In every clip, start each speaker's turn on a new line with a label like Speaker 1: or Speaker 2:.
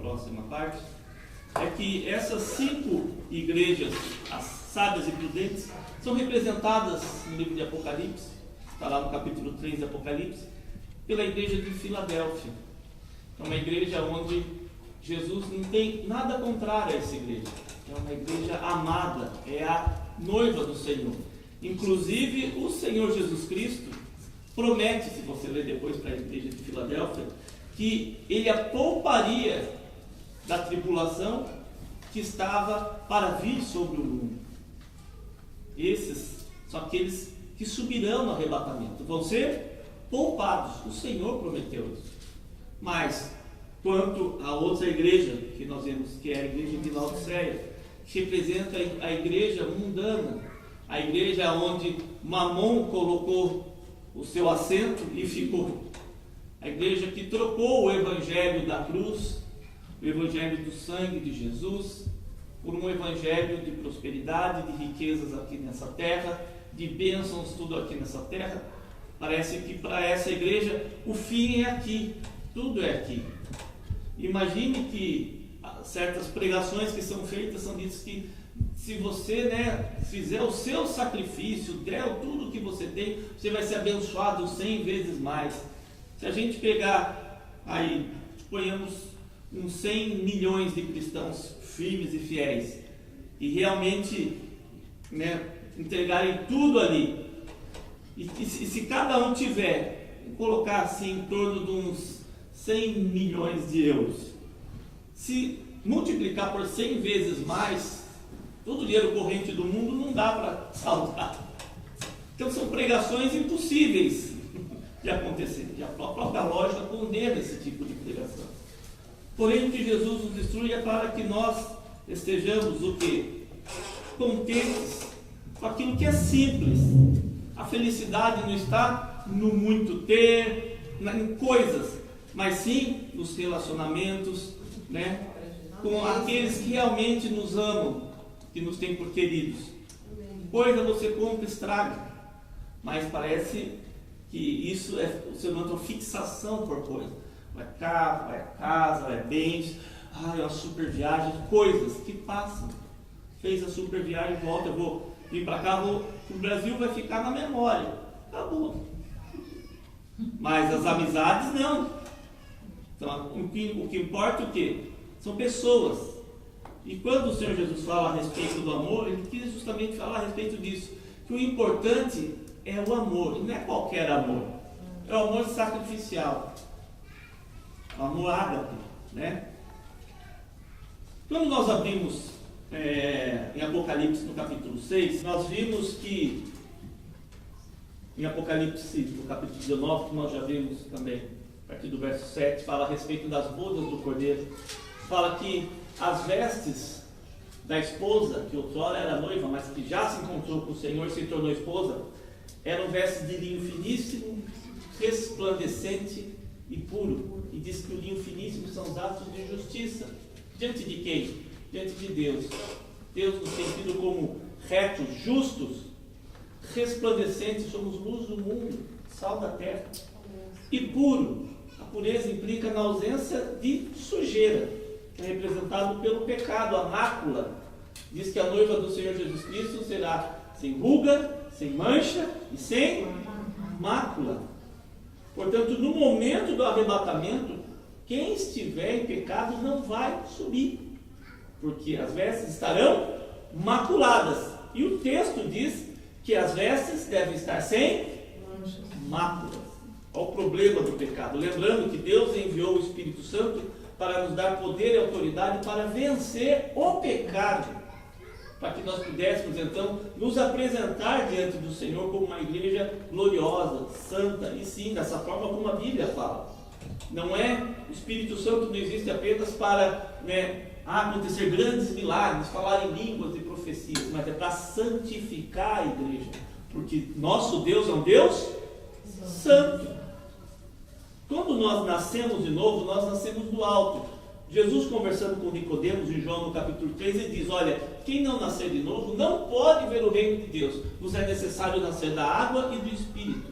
Speaker 1: próxima parte, é que essas 5 igrejas, as sábias e prudentes, são representadas no livro de Apocalipse, está lá no capítulo 3 de Apocalipse, pela igreja de Filadélfia. É uma igreja onde Jesus não tem nada contrário a essa igreja. É uma igreja amada, é a noiva do Senhor. Inclusive, o Senhor Jesus Cristo promete, se você ler depois para a igreja de Filadélfia, que Ele a pouparia da tribulação que estava para vir sobre o mundo. Esses são aqueles que subirão no arrebatamento, vão ser poupados. O Senhor prometeu isso. Mas, quanto a outra igreja que nós vemos, que é a igreja de Laodiceia, que representa a igreja mundana, a igreja onde Mamon colocou o seu assento e ficou, a igreja que trocou o evangelho da cruz, o evangelho do sangue de Jesus, por um evangelho de prosperidade, de riquezas aqui nessa terra, de bênçãos tudo aqui nessa terra. Parece que para essa igreja o fim é aqui, tudo é aqui. Imagine que certas pregações que são feitas são ditas que se você fizer o seu sacrifício, der tudo que você tem, você vai ser abençoado 100 vezes mais. Se a gente pegar aí, suponhamos uns 100 milhões de cristãos firmes e fiéis, e realmente entregarem tudo ali, e se cada um tiver, colocar assim em torno de uns 100 milhões de euros, se multiplicar por 100 vezes mais, todo o dinheiro corrente do mundo não dá para salvar. Então são pregações impossíveis de acontecer, e a própria lógica condena esse tipo de pregação. Porém, o que Jesus nos instrui é para que nós estejamos o quê? Contentes com aquilo que é simples. A felicidade não está no muito ter, em coisas, mas sim nos relacionamentos, com aqueles que realmente nos amam, que nos têm por queridos. Coisa você compra e estraga, mas parece que isso você não tem uma fixação por coisa. Vai carro, vai casa, vai bens, uma super viagem, coisas que passam. Fez a super viagem, volta, eu vou vir para cá, o Brasil vai ficar na memória. Acabou. Mas as amizades não. Então, o que importa é o quê? São pessoas. E quando o Senhor Jesus fala a respeito do amor, Ele quis justamente falar a respeito disso. Que o importante é o amor, e não é qualquer amor. É o amor sacrificial. O amor ágape, Quando nós abrimos em Apocalipse no capítulo 6, nós vimos que em Apocalipse no capítulo 19, que nós já vimos também, a partir do verso 7, fala a respeito das bodas do Cordeiro. Fala que as vestes da esposa, que outrora era noiva, mas que já se encontrou com o Senhor e se tornou esposa, eram vestes de linho finíssimo, resplandecente e puro. E diz que o linho finíssimo são os atos de justiça. Diante de quem? Diante de Deus. Deus nos tem tido como retos, justos, resplandecentes, somos luz do mundo, sal da terra. E puro. A pureza implica na ausência de sujeira, que é representado pelo pecado, a mácula. Diz que a noiva do Senhor Jesus Cristo será sem ruga, sem mancha e sem mácula. Portanto, no momento do arrebatamento, quem estiver em pecado não vai subir, porque as vestes estarão maculadas. E o texto diz que as vestes devem estar sem máculas. Olha o problema do pecado. Lembrando que Deus enviou o Espírito Santo para nos dar poder e autoridade para vencer o pecado, para que nós pudéssemos então nos apresentar diante do Senhor como uma igreja gloriosa, santa, e sim, dessa forma como a Bíblia fala. Não é, o Espírito Santo não existe apenas para acontecer grandes milagres, falar em línguas e profecias, mas é para santificar a igreja, porque nosso Deus é um Deus santo. Quando nós nascemos de novo, nós nascemos do alto. Jesus, conversando com Nicodemos em João no capítulo 3, ele diz: olha, quem não nascer de novo não pode ver o reino de Deus. Nos é necessário nascer da água e do Espírito.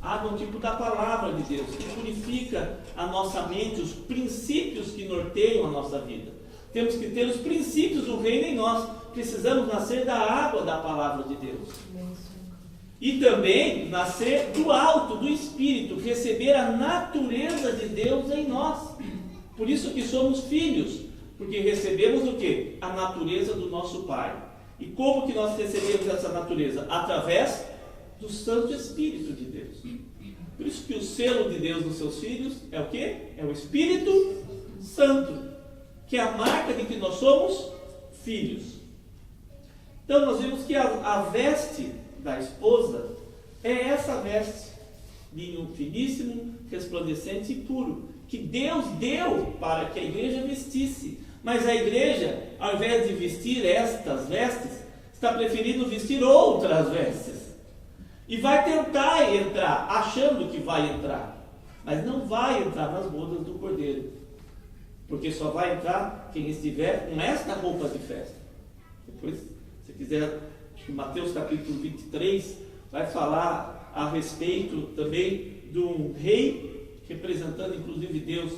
Speaker 1: água é um tipo da palavra de Deus, que purifica a nossa mente, os princípios que norteiam a nossa vida. Temos que ter os princípios do reino em nós. Precisamos nascer da água da palavra de Deus. E também nascer do alto, do Espírito, receber a natureza de Deus em nós. Por isso que somos filhos, porque recebemos o quê? A natureza do nosso Pai. E como que nós recebemos essa natureza? Através do Santo Espírito de Deus. Por isso que o selo de Deus nos seus filhos é o quê? É o Espírito Santo, que é a marca de que nós somos filhos. Então nós vimos que a veste da esposa é essa veste, linho finíssimo, resplandecente e puro, que Deus deu para que a igreja vestisse. Mas a igreja, ao invés de vestir estas vestes, está preferindo vestir outras vestes. E vai tentar entrar, achando que vai entrar, mas não vai entrar nas bodas do Cordeiro, porque só vai entrar quem estiver com esta roupa de festa. Depois, se quiser, acho que Mateus capítulo 23 vai falar a respeito também de um rei, representando inclusive Deus,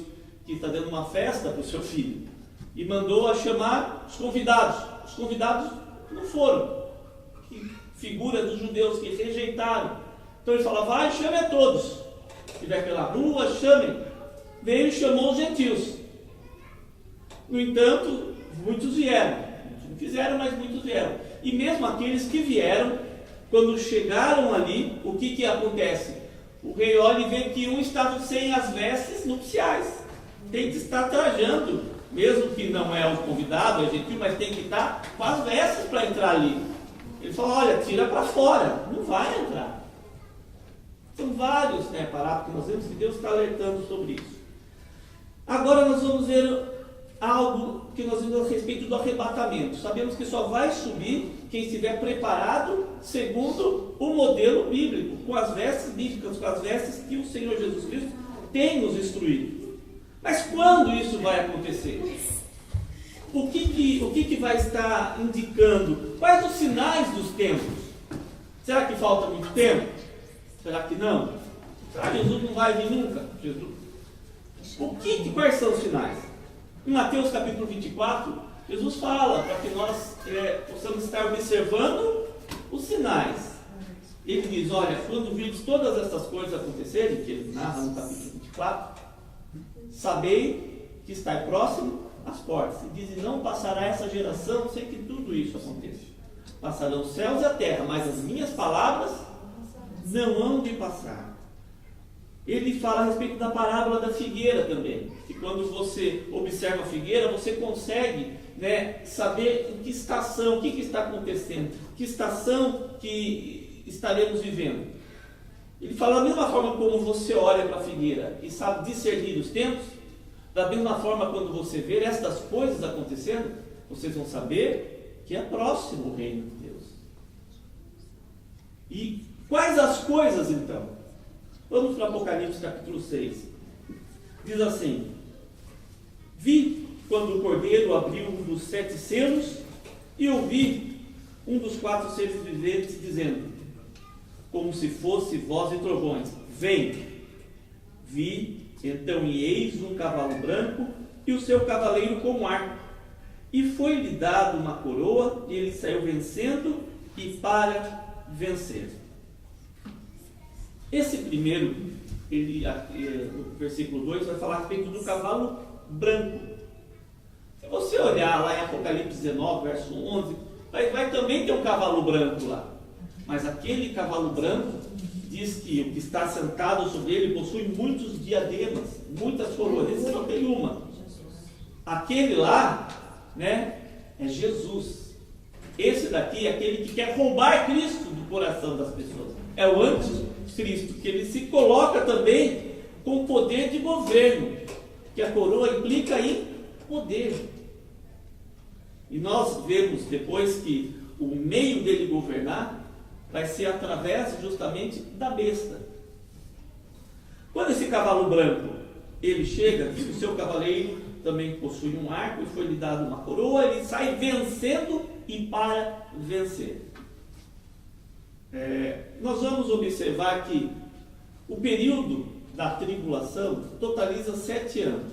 Speaker 1: que está dando uma festa para o seu filho, e mandou a chamar os convidados. Os convidados não foram, figura dos judeus que rejeitaram. Então ele fala, vai, chame a todos. Se estiver pela rua, chamem. Veio e chamou os gentios. No entanto, muitos vieram. Não fizeram, mas muitos vieram. E mesmo aqueles que vieram, quando chegaram ali, o que acontece? O rei olha e vê que um estava sem as vestes nupciais. Tem que estar trajando, mesmo que não é o convidado, é gentil, mas tem que estar com as vestes para entrar ali. Ele fala, olha, tira para fora, não vai entrar. São vários parágrafos que nós vemos que Deus está alertando sobre isso. Agora nós vamos ver algo que nós vimos a respeito do arrebatamento. Sabemos que só vai subir quem estiver preparado segundo o modelo bíblico, com as vestes bíblicas, com as vestes que o Senhor Jesus Cristo tem nos instruído. Mas quando isso vai acontecer? O que vai estar indicando? Quais os sinais dos tempos? Será que falta muito tempo? Será que não? Será que Jesus não vai vir nunca? Quais são os sinais? Em Mateus capítulo 24, Jesus fala para que nós possamos estar observando os sinais. Ele diz, olha, quando virdes todas essas coisas acontecerem, que ele narra no capítulo 24, sabei que está próximo as portas. E diz, não passará essa geração sem que tudo isso aconteça. Passarão os céus e a terra, mas as minhas palavras não hão de passar. Ele fala a respeito da parábola da figueira também, que quando você observa a figueira, você consegue saber em que estação, o que está acontecendo, que estação que estaremos vivendo. Ele fala da mesma forma como você olha para a figueira e sabe discernir os tempos. Da mesma forma, quando você ver estas coisas acontecendo, vocês vão saber que é próximo o reino de Deus. E quais as coisas então? Vamos para Apocalipse capítulo 6. Diz assim, vi quando o Cordeiro abriu um dos 7 selos e ouvi um dos 4 seres viventes dizendo, como se fosse voz de trovões, vem. Vi então, e eis um cavalo branco, e o seu cavaleiro com um arco. E foi-lhe dado uma coroa, e ele saiu vencendo e para vencer. Esse primeiro, no versículo 2, vai falar a respeito do cavalo branco. Se você olhar lá em Apocalipse 19, verso 11, vai também ter um cavalo branco lá. Mas aquele cavalo branco diz que o que está sentado sobre ele possui muitos diademas, muitas coroas. Esse não tem uma. Aquele lá, é Jesus. Esse daqui é aquele que quer roubar Cristo do coração das pessoas. É o anticristo, que ele se coloca também com poder de governo, que a coroa implica em poder. E nós vemos depois que o meio dele governar vai ser através justamente da besta. Quando esse cavalo branco ele chega, diz que o seu cavaleiro também possui um arco e foi-lhe dado uma coroa, ele sai vencendo e para vencer. Nós vamos observar que O período da tribulação totaliza 7 anos.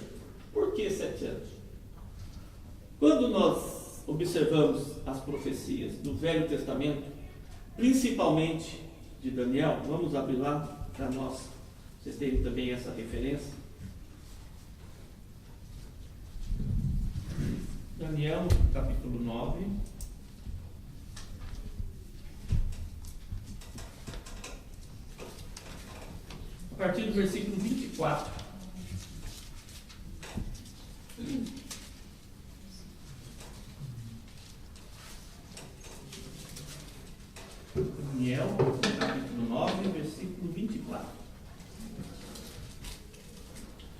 Speaker 1: Por que 7 anos? Quando nós observamos as profecias do Velho Testamento, principalmente de Daniel, vamos abrir lá para nós, vocês terem também essa referência. Daniel, capítulo 9. A partir do versículo 24. Daniel, capítulo 9, versículo 24.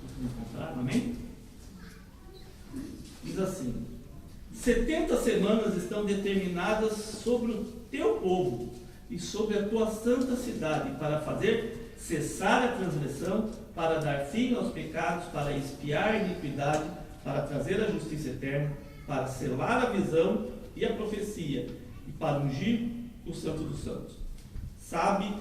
Speaker 1: Vamos encontrar, amém? Diz assim: 70 semanas estão determinadas sobre o teu povo e sobre a tua santa cidade, para fazer cessar a transgressão, para dar fim aos pecados, para expiar a iniquidade, para trazer a justiça eterna, para selar a visão e a profecia, e para ungir o Santo dos Santos. Sabe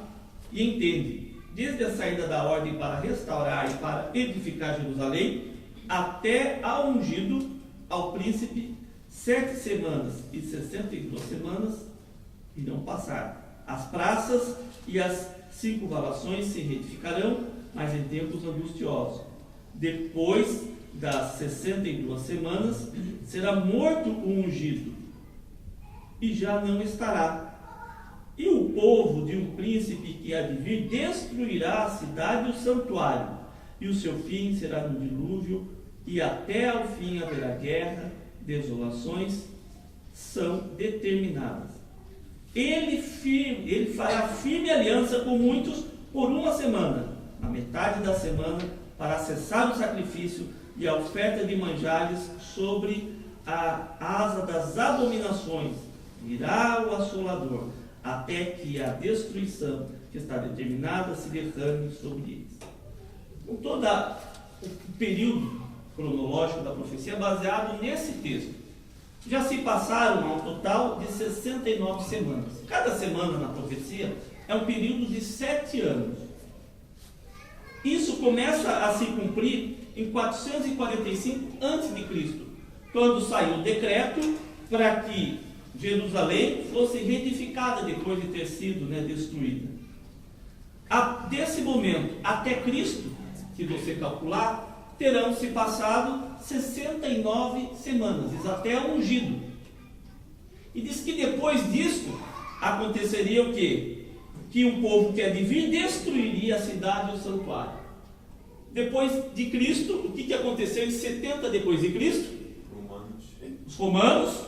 Speaker 1: e entende, desde a saída da ordem para restaurar e para edificar Jerusalém, até ao ungido, ao príncipe, 7 semanas e 62 semanas irão passar. As praças e as circunvalações se reedificarão, mas em tempos angustiosos. Depois das 62 semanas, será morto o ungido, e já não estará. E o povo de um príncipe que há de vir destruirá a cidade e o santuário, e o seu fim será no dilúvio, e até ao fim haverá guerra, desolações são determinadas. Ele fará firme aliança com muitos por 1 semana, na metade da semana, para cessar o sacrifício e a oferta de manjares sobre a asa das abominações. Virá o assolador, até que a destruição que está determinada se derrame sobre eles. Com todo o período cronológico da profecia baseado nesse texto, já se passaram um total de 69 semanas. Cada semana na profecia é um período de 7 anos. Isso começa a se cumprir em 445 a.C., quando saiu o decreto para que Jerusalém fosse reedificada depois de ter sido destruída. Desse momento até Cristo, se você calcular, terão se passado 69 semanas, até o ungido. E diz que depois disso aconteceria o quê? Que um povo que há de vir destruiria a cidade e o santuário. Depois de Cristo, o que aconteceu em 70 depois de Cristo? Os romanos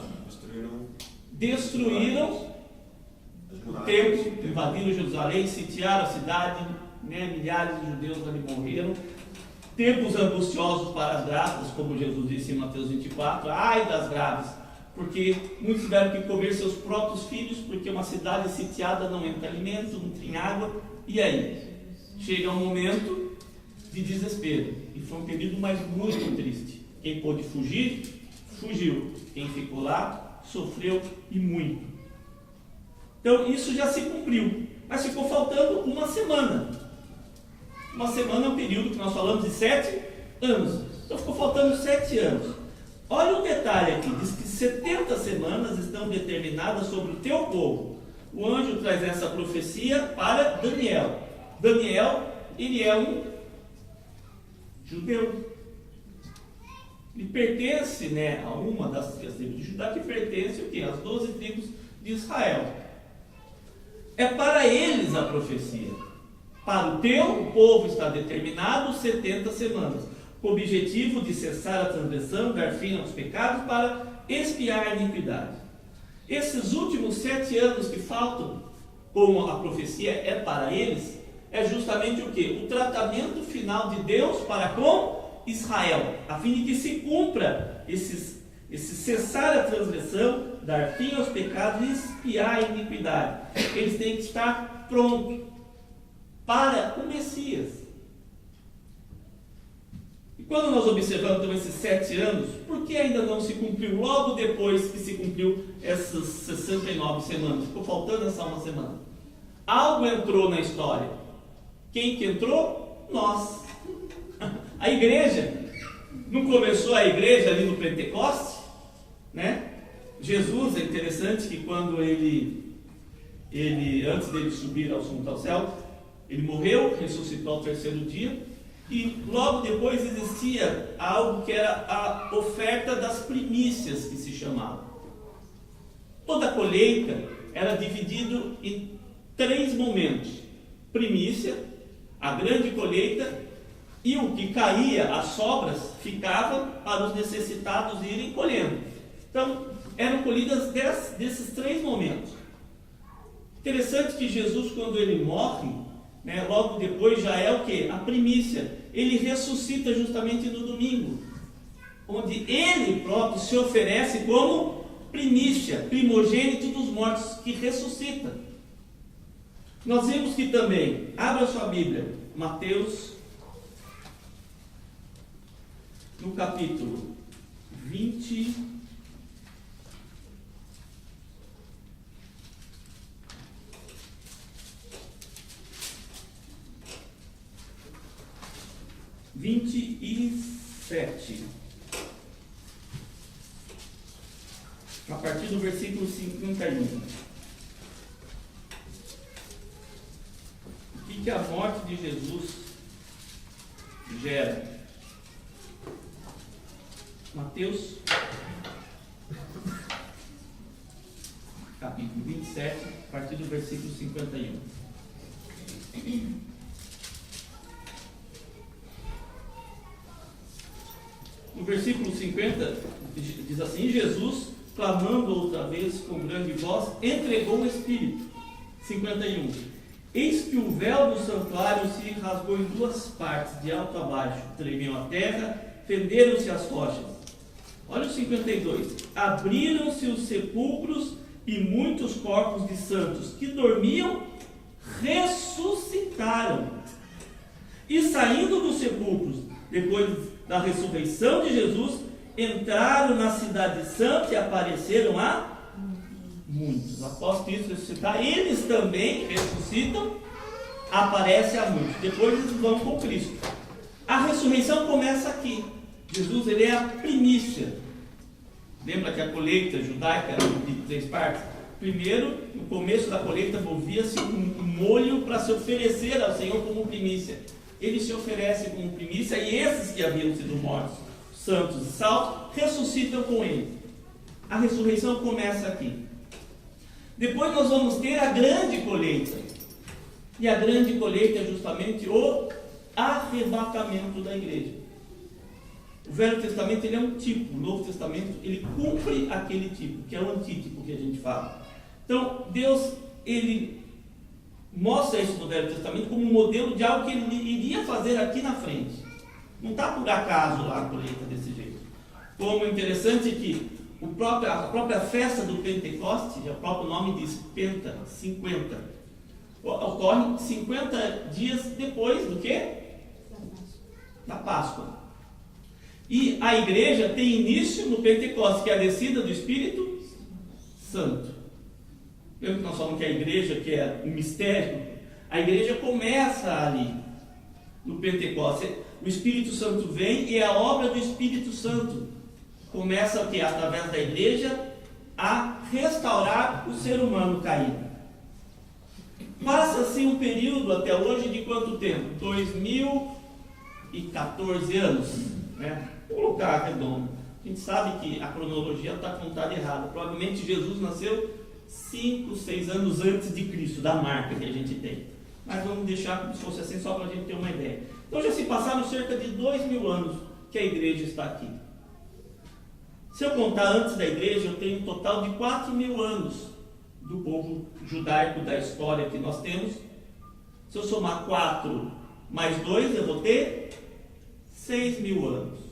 Speaker 1: destruíram o templo, invadiram Jerusalém, sitiaram a cidade, milhares de judeus ali morreram. Tempos angustiosos para as grávidas, como Jesus disse em Mateus 24, ai das grávidas, porque muitos tiveram que comer seus próprios filhos, porque uma cidade sitiada não entra alimento, não tem água, e aí? Chega um momento de desespero, e foi um período muito triste. Quem pôde fugir, fugiu. Quem ficou lá, sofreu e muito. Então isso já se cumpriu, mas ficou faltando 1 semana. 1 semana é um período que nós falamos de 7 anos. Então ficou faltando 7 anos. Olha o detalhe aqui, diz que 70 semanas estão determinadas sobre o teu povo. O anjo traz essa profecia para Daniel. Daniel, ele é um judeu. Ele pertence a uma das tribos de Judá, que pertence o quê? Às 12 tribos de Israel. É para eles a profecia. Para o teu povo está determinado 70 semanas, com o objetivo de cessar a transgressão, dar fim aos pecados, para expiar a iniquidade. Esses últimos 7 anos que faltam, como a profecia é para eles, é justamente o quê? O tratamento final de Deus para com Israel, a fim de que se cumpra esse cessar a transgressão, dar fim aos pecados e expiar a iniquidade. Eles têm que estar prontos para o Messias. E quando nós observamos então esses 7 anos, por que ainda não se cumpriu logo depois que se cumpriu essas 69 semanas? Ficou faltando essa 1 semana. Algo entrou na história. Quem que entrou? Nós. A igreja. Não começou a igreja ali no Pentecoste? Né? Jesus, é interessante que quando ele antes dele subir ao céu, ele morreu, ressuscitou ao terceiro dia, e logo depois existia algo que era a oferta das primícias, que se chamava. Toda a colheita era dividida em 3 momentos: primícia, a grande colheita, e o que caía, as sobras, ficava para os necessitados irem colhendo. Então, eram colhidas desses 3 momentos. Interessante que Jesus, quando ele morre, né, logo depois já é o que? A primícia. Ele ressuscita justamente no domingo, onde ele próprio se oferece como primícia, primogênito dos mortos, que ressuscita. Nós vimos que também, abra sua Bíblia, Mateus, no capítulo 20, a partir do versículo 51. O que a morte de Jesus gera? Mateus, capítulo 27, a partir do versículo 51. No versículo 50, diz assim: Jesus, clamando outra vez com grande voz, entregou o Espírito. 51. Eis que o véu do santuário se rasgou em 2 partes, de alto a baixo, tremeu a terra, fenderam-se as rochas. Olha o 52. Abriram-se os sepulcros e muitos corpos de santos que dormiam ressuscitaram. E saindo dos sepulcros, depois da ressurreição de Jesus, entraram na cidade santa e apareceram a muitos. Após Cristo ressuscitar, eles também ressuscitam, aparecem a muitos. Depois eles vão com Cristo. A ressurreição começa aqui. Jesus, ele é a primícia. Lembra que a colheita judaica era de 3 partes? Primeiro, no começo da colheita, movia-se um molho para se oferecer ao Senhor como primícia. Ele se oferece como primícia, e esses que haviam sido mortos, santos e salvos, ressuscitam com ele. A ressurreição começa aqui. Depois nós vamos ter a grande colheita. E a grande colheita é justamente o arrebatamento da igreja. O Velho Testamento, ele é um tipo, o Novo Testamento ele cumpre aquele tipo, que é o antítipo que a gente fala. Então Deus, ele mostra isso no Velho Testamento como um modelo de algo que ele iria fazer aqui na frente. Não está por acaso lá a colheita desse jeito. Como interessante que a própria festa do Pentecoste, o próprio nome diz Penta, 50, ocorre 50 dias depois do que? Da Páscoa. E a igreja tem início no Pentecoste, que é a descida do Espírito Santo. Lembra que nós falamos que a igreja, que é um mistério, a igreja começa ali, no Pentecostes. O Espírito Santo vem e a obra do Espírito Santo começa o que? Através da igreja, a restaurar o ser humano caído. Passa-se um período até hoje de quanto tempo? 2014 anos, né? Vou colocar redondo. A gente sabe que a cronologia está contada errada. Provavelmente Jesus nasceu 5, 6 anos antes de Cristo, da marca que a gente tem. Mas vamos deixar como se fosse assim, só para a gente ter uma ideia. Então já se passaram cerca de 2.000 anos que a igreja está aqui. Se eu contar antes da igreja, eu tenho um total de 4.000 anos do povo judaico, da história que nós temos. Se eu somar 4 mais 2, eu vou ter 6.000 anos.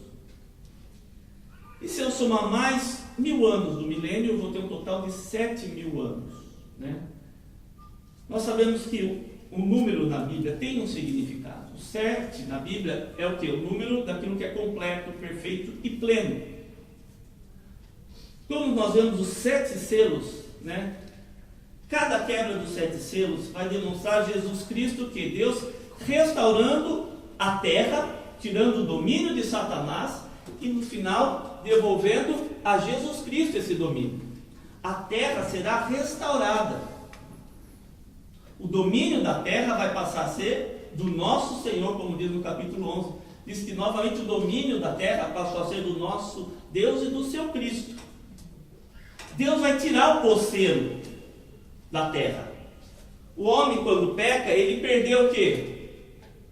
Speaker 1: E se eu somar mais 1.000 anos do milênio, eu vou ter um total de 7.000 anos. Né? Nós sabemos que o número na Bíblia tem um significado. O 7 na Bíblia é o quê? O número daquilo que é completo, perfeito e pleno. Como nós vemos os 7 selos, né? Cada quebra dos 7 selos vai demonstrar Jesus Cristo, que Deus restaurando a terra, tirando o domínio de Satanás e no final devolvendo a Jesus Cristo esse domínio. A terra será restaurada. O domínio da terra vai passar a ser do nosso Senhor, como diz no capítulo 11. Diz que novamente o domínio da terra passou a ser do nosso Deus e do seu Cristo. Deus vai tirar o poceiro da terra. O homem, quando peca, ele perdeu o quê?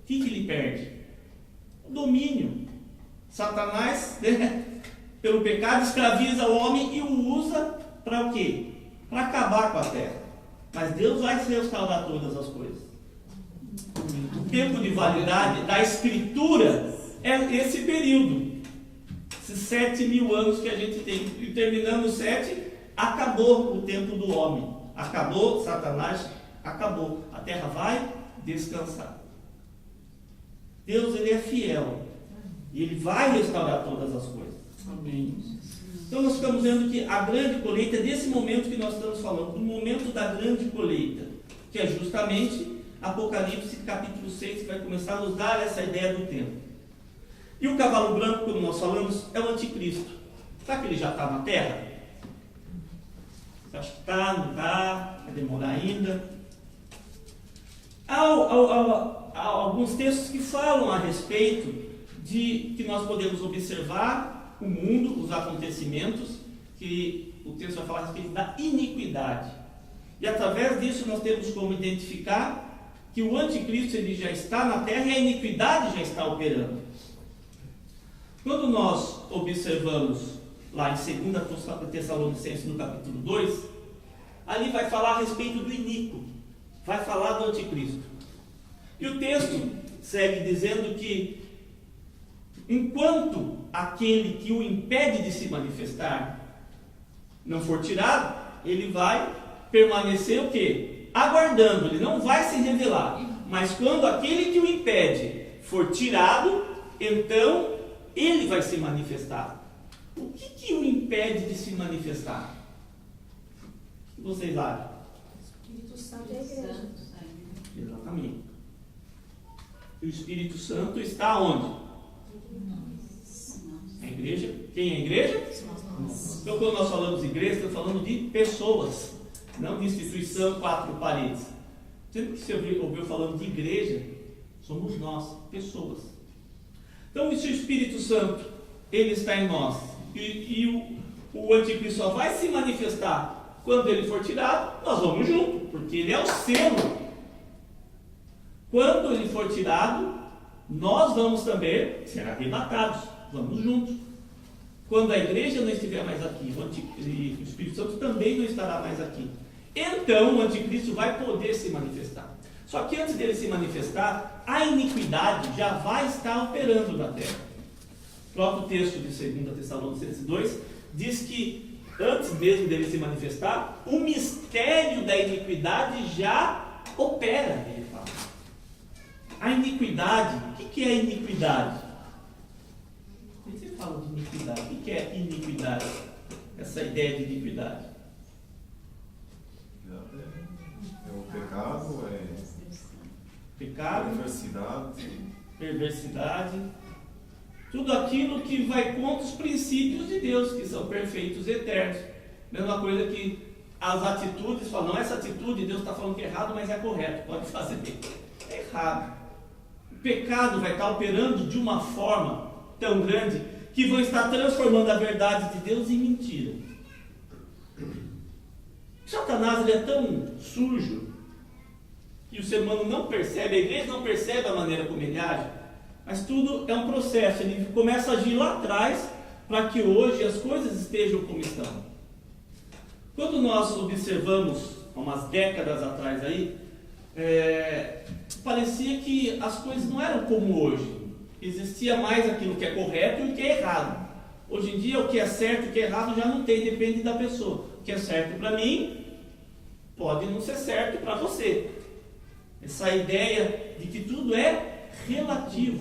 Speaker 1: O que ele perde? O domínio. Satanás, né, pelo pecado, escraviza o homem e o usa para o quê? Para acabar com a terra. Mas Deus vai restaurar todas as coisas. O tempo de validade da Escritura é esse período. Esses 7.000 anos que a gente tem. E terminando os 7, acabou o tempo do homem. Acabou, Satanás acabou. A terra vai descansar. Deus, ele é fiel. E ele vai restaurar todas as coisas. Amém. Então nós estamos vendo que a grande colheita é desse momento que nós estamos falando, do momento da grande colheita, que é justamente Apocalipse capítulo 6, que vai começar a nos dar essa ideia do tempo. E o cavalo branco, como nós falamos, é o anticristo. Será que ele já está na terra? Você acha que está, não está? Vai demorar ainda? Há alguns textos que falam a respeito de que nós podemos observar o mundo, os acontecimentos, que o texto vai falar a respeito da iniquidade. E através disso nós temos como identificar que o anticristo ele já está na terra e a iniquidade já está operando. Quando nós observamos lá em 2 Tessalonicenses no capítulo 2, ali vai falar a respeito do iníquo, vai falar do anticristo. E o texto segue dizendo que enquanto aquele que o impede de se manifestar não for tirado, ele vai permanecer o quê? Aguardando, ele não vai se revelar. Mas quando aquele que o impede for tirado, então ele vai se manifestar. O que o impede de se manifestar? O que vocês acham?
Speaker 2: Espírito Santo é a igreja.
Speaker 1: Exatamente. E o Espírito Santo está onde? A igreja. Quem é a igreja? Então, quando nós falamos de igreja, estamos falando de pessoas, não de instituição, 4 paredes. Sempre que você ouviu falando de igreja, somos nós, pessoas. Então, se o Espírito Santo ele está em nós e o anticristo só vai se manifestar quando ele for tirado, nós vamos junto, porque ele é o selo. Quando ele for tirado, nós vamos também ser arrebatados, vamos juntos. Quando a igreja não estiver mais aqui, o Espírito Santo também não estará mais aqui. Então o anticristo vai poder se manifestar. Só que antes dele se manifestar, a iniquidade já vai estar operando na terra. O próprio texto de 2 Tessalonicenses 2 diz que antes mesmo dele se manifestar, o mistério da iniquidade já opera, ele fala. A iniquidade, o que é a iniquidade? Você fala de iniquidade, o que é iniquidade? Essa ideia de iniquidade.
Speaker 3: É o pecado,
Speaker 1: Pecado,
Speaker 3: perversidade,
Speaker 1: tudo aquilo que vai contra os princípios de Deus, que são perfeitos e eternos. Mesma coisa que as atitudes, falam, não, essa atitude Deus está falando que é errado, mas é correto, pode fazer. É errado. O pecado vai estar operando de uma forma tão grande que vão estar transformando a verdade de Deus em mentira. Satanás ele é tão sujo que o ser humano não percebe, a igreja não percebe a maneira como ele age, mas tudo é um processo, ele começa a agir lá atrás para que hoje as coisas estejam como estão. Quando nós observamos, há umas décadas atrás aí, parecia que as coisas não eram como hoje, existia mais aquilo que é correto e o que é errado. Hoje em dia o que é certo e o que é errado já não tem, depende da pessoa. O que é certo para mim pode não ser certo para você. Essa ideia de que tudo é relativo.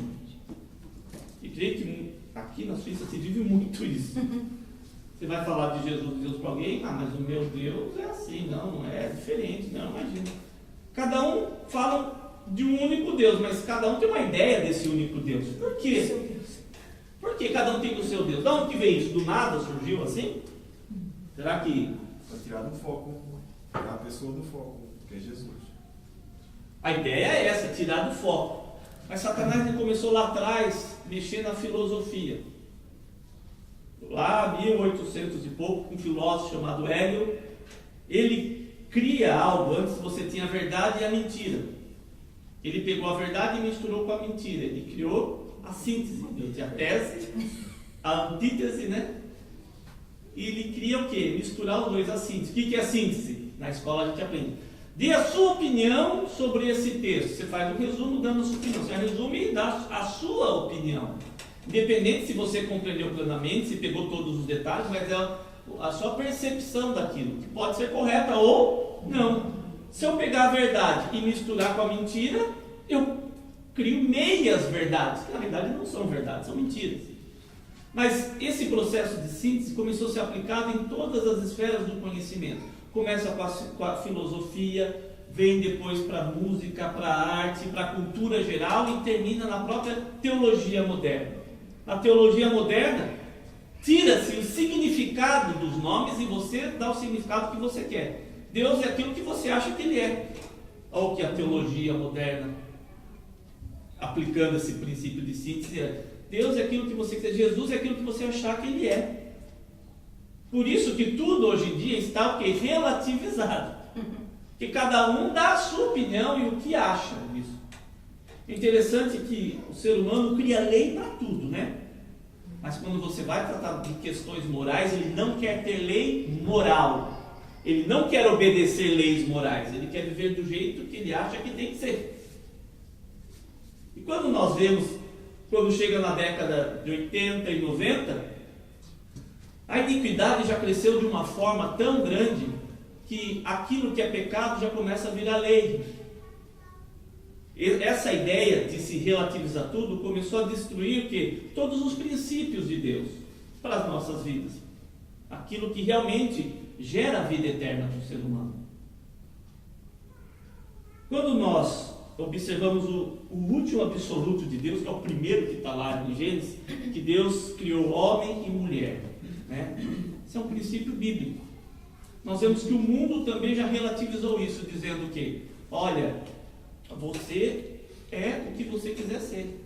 Speaker 1: E creio que aqui na Suíça se vive muito isso. Você vai falar de Jesus, de Deus para alguém, mas o meu Deus é assim, não é diferente, não, imagina. Cada um fala de um único Deus, mas cada um tem uma ideia desse único Deus. Por quê? Por que cada um tem o seu Deus? De onde que veio isso? Do nada surgiu assim? Será que...
Speaker 3: Para tirar do foco, tirar a pessoa do foco, que é Jesus.
Speaker 1: A ideia é essa, tirar do foco. Mas Satanás ele começou lá atrás, mexer na filosofia. Lá, 1800 e pouco, um filósofo chamado Hegel, ele cria algo. Antes você tinha a verdade e a mentira. Ele pegou a verdade e misturou com a mentira. Ele criou a síntese. Ele tinha a tese, a antítese, né? E ele cria o quê? Misturar os dois, a síntese. O que é a síntese? Na escola a gente aprende. Dê a sua opinião sobre esse texto. Você faz um resumo dando a sua opinião. Você resume e dá a sua opinião. Independente se você compreendeu plenamente, se pegou todos os detalhes, mas é a sua percepção daquilo, que pode ser correta ou não. Se eu pegar a verdade e misturar com a mentira, eu crio meias verdades, que na verdade não são verdades, são mentiras. Mas esse processo de síntese começou a ser aplicado em todas as esferas do conhecimento. Começa com a filosofia, vem depois para a música, para a arte, para a cultura geral e termina na própria teologia moderna. Na teologia moderna, tira-se o significado dos nomes e você dá o significado que você quer. Deus é aquilo que você acha que Ele é. Olha o que a teologia moderna, aplicando esse princípio de síntese, é. Deus é aquilo que você quer, Jesus é aquilo que você achar que Ele é. Por isso que tudo hoje em dia está o quê? Relativizado. Que cada um dá a sua opinião e o que acha disso. É interessante que o ser humano cria lei para tudo, né? Mas quando você vai tratar de questões morais, ele não quer ter lei moral. Ele não quer obedecer leis morais. Ele quer viver do jeito que ele acha que tem que ser. E quando nós vemos, quando chega na década de 80 e 90, a iniquidade já cresceu de uma forma tão grande que aquilo que é pecado já começa a virar lei. Essa ideia de se relativizar tudo começou a destruir o quê? Todos os princípios de Deus para as nossas vidas. Aquilo que realmente gera a vida eterna para o ser humano. Quando nós observamos o último absoluto de Deus, que é o primeiro que está lá em Gênesis, que Deus criou homem e mulher, né? Esse é um princípio bíblico. Nós vemos que o mundo também já relativizou isso, dizendo que, olha, você é o que você quiser ser.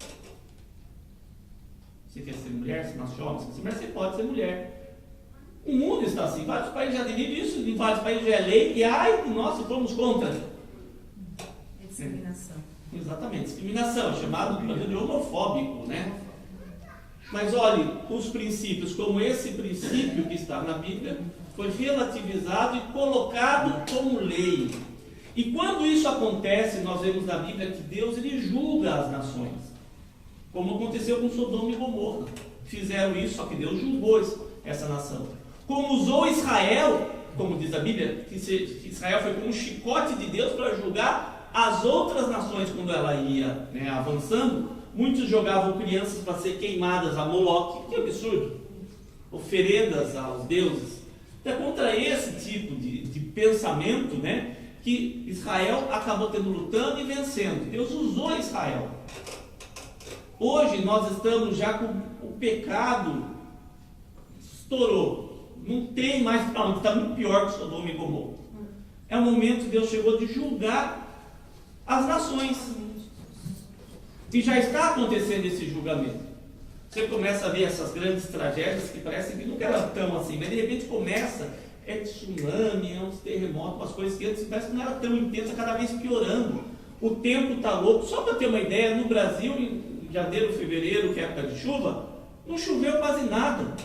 Speaker 1: Você quer ser mulher, você nasceu homem, você quer ser mulher, você pode ser mulher. O mundo está assim, vários países já aderiram isso, em vários países já é lei, e ai, nós fomos contra.
Speaker 2: É discriminação.
Speaker 1: Exatamente, discriminação, chamado de homofóbico, né? Mas olhe, os princípios, como esse princípio que está na Bíblia, foi relativizado e colocado como lei. E quando isso acontece, nós vemos na Bíblia que Deus ele julga as nações, como aconteceu com Sodoma e Gomorra. Fizeram isso, só que Deus julgou essa nação. Como usou Israel, como diz a Bíblia, que Israel foi como um chicote de Deus para julgar as outras nações quando ela ia, né, avançando. Muitos jogavam crianças para ser queimadas a Moloque, que absurdo, oferendas aos deuses. É contra esse tipo de pensamento, né, que Israel acabou lutando e vencendo. Deus usou Israel. Hoje nós estamos já com o pecado, estourou. Não tem mais para onde, está muito pior que Sodoma e Gomorra. É o momento que Deus chegou de julgar as nações. E já está acontecendo esse julgamento. Você começa a ver essas grandes tragédias que parecem que nunca eram tão assim, mas de repente começa, é tsunami, é uns terremotos, umas coisas que antes parece que não era tão intensa, cada vez piorando. O tempo está louco. Só para ter uma ideia, no Brasil, em janeiro, fevereiro, que é época de chuva, não choveu quase nada.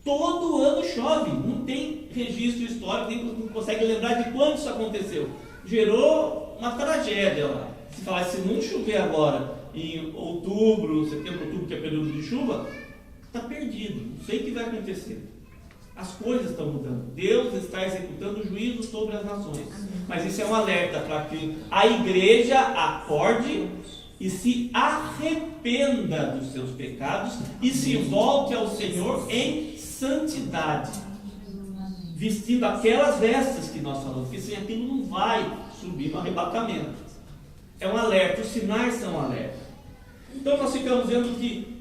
Speaker 1: Todo ano chove, não tem registro histórico, nem não consegue lembrar de quando isso aconteceu. Gerou uma tragédia lá. Se falar, se não chover agora, em outubro, setembro, outubro, que é período de chuva, está perdido, não sei o que vai acontecer. As coisas estão mudando. Deus está executando juízo sobre as nações. Mas isso é um alerta para que a igreja acorde e se arrependa dos seus pecados e se volte ao Senhor em santidade, vestindo aquelas vestes que nós falamos, porque sem aquilo não vai subir no arrebatamento. é um alerta, os sinais são um alerta. Então nós ficamos vendo que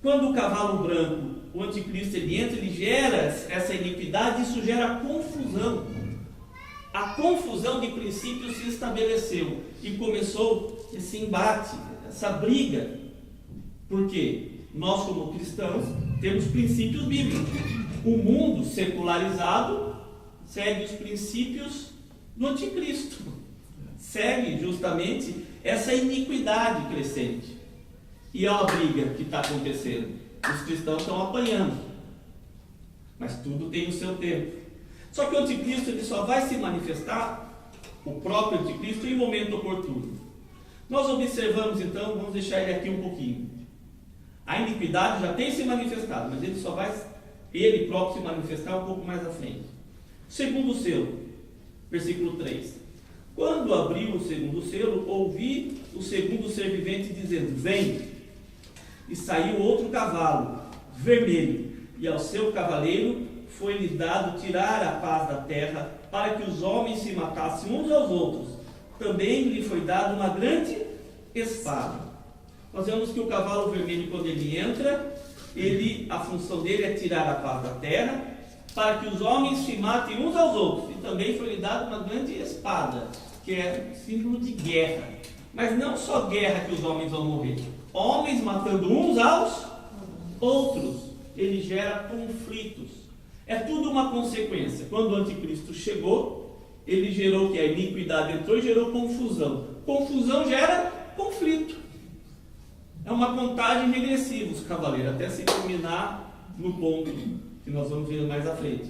Speaker 1: quando o cavalo branco, o anticristo, ele entra, ele gera essa iniquidade, isso gera confusão. A confusão de princípios se estabeleceu e começou esse embate, essa briga. Por quê? Nós, como cristãos, temos princípios bíblicos. O mundo secularizado segue os princípios do anticristo. Segue justamente essa iniquidade crescente. E é uma briga que está acontecendo. Os cristãos estão apanhando. Mas tudo tem o seu tempo. Só que o anticristo ele só vai se manifestar, o próprio anticristo, em momento oportuno. Nós observamos então, vamos deixar ele aqui um pouquinho. A iniquidade já tem se manifestado, mas ele só vai, ele próprio, se manifestar um pouco mais à frente. Segundo selo, versículo 3. Quando abriu o segundo selo, ouvi o segundo ser vivente dizendo: vem! E saiu outro cavalo, vermelho, e ao seu cavaleiro foi-lhe dado tirar a paz da terra, para que os homens se matassem uns aos outros. Também lhe foi dada uma grande espada. Nós vemos que o cavalo vermelho, quando ele entra, a função dele é tirar a paz da terra, para que os homens se matem uns aos outros. E também foi-lhe dada uma grande espada, que é símbolo de guerra. Mas não só guerra que os homens vão morrer. Homens matando uns aos outros. Ele gera conflitos. É tudo uma consequência. Quando o anticristo chegou, ele gerou que a iniquidade entrou e gerou confusão. Confusão gera conflito. É uma contagem regressiva, os cavaleiros, até se culminar no ponto que nós vamos ver mais à frente.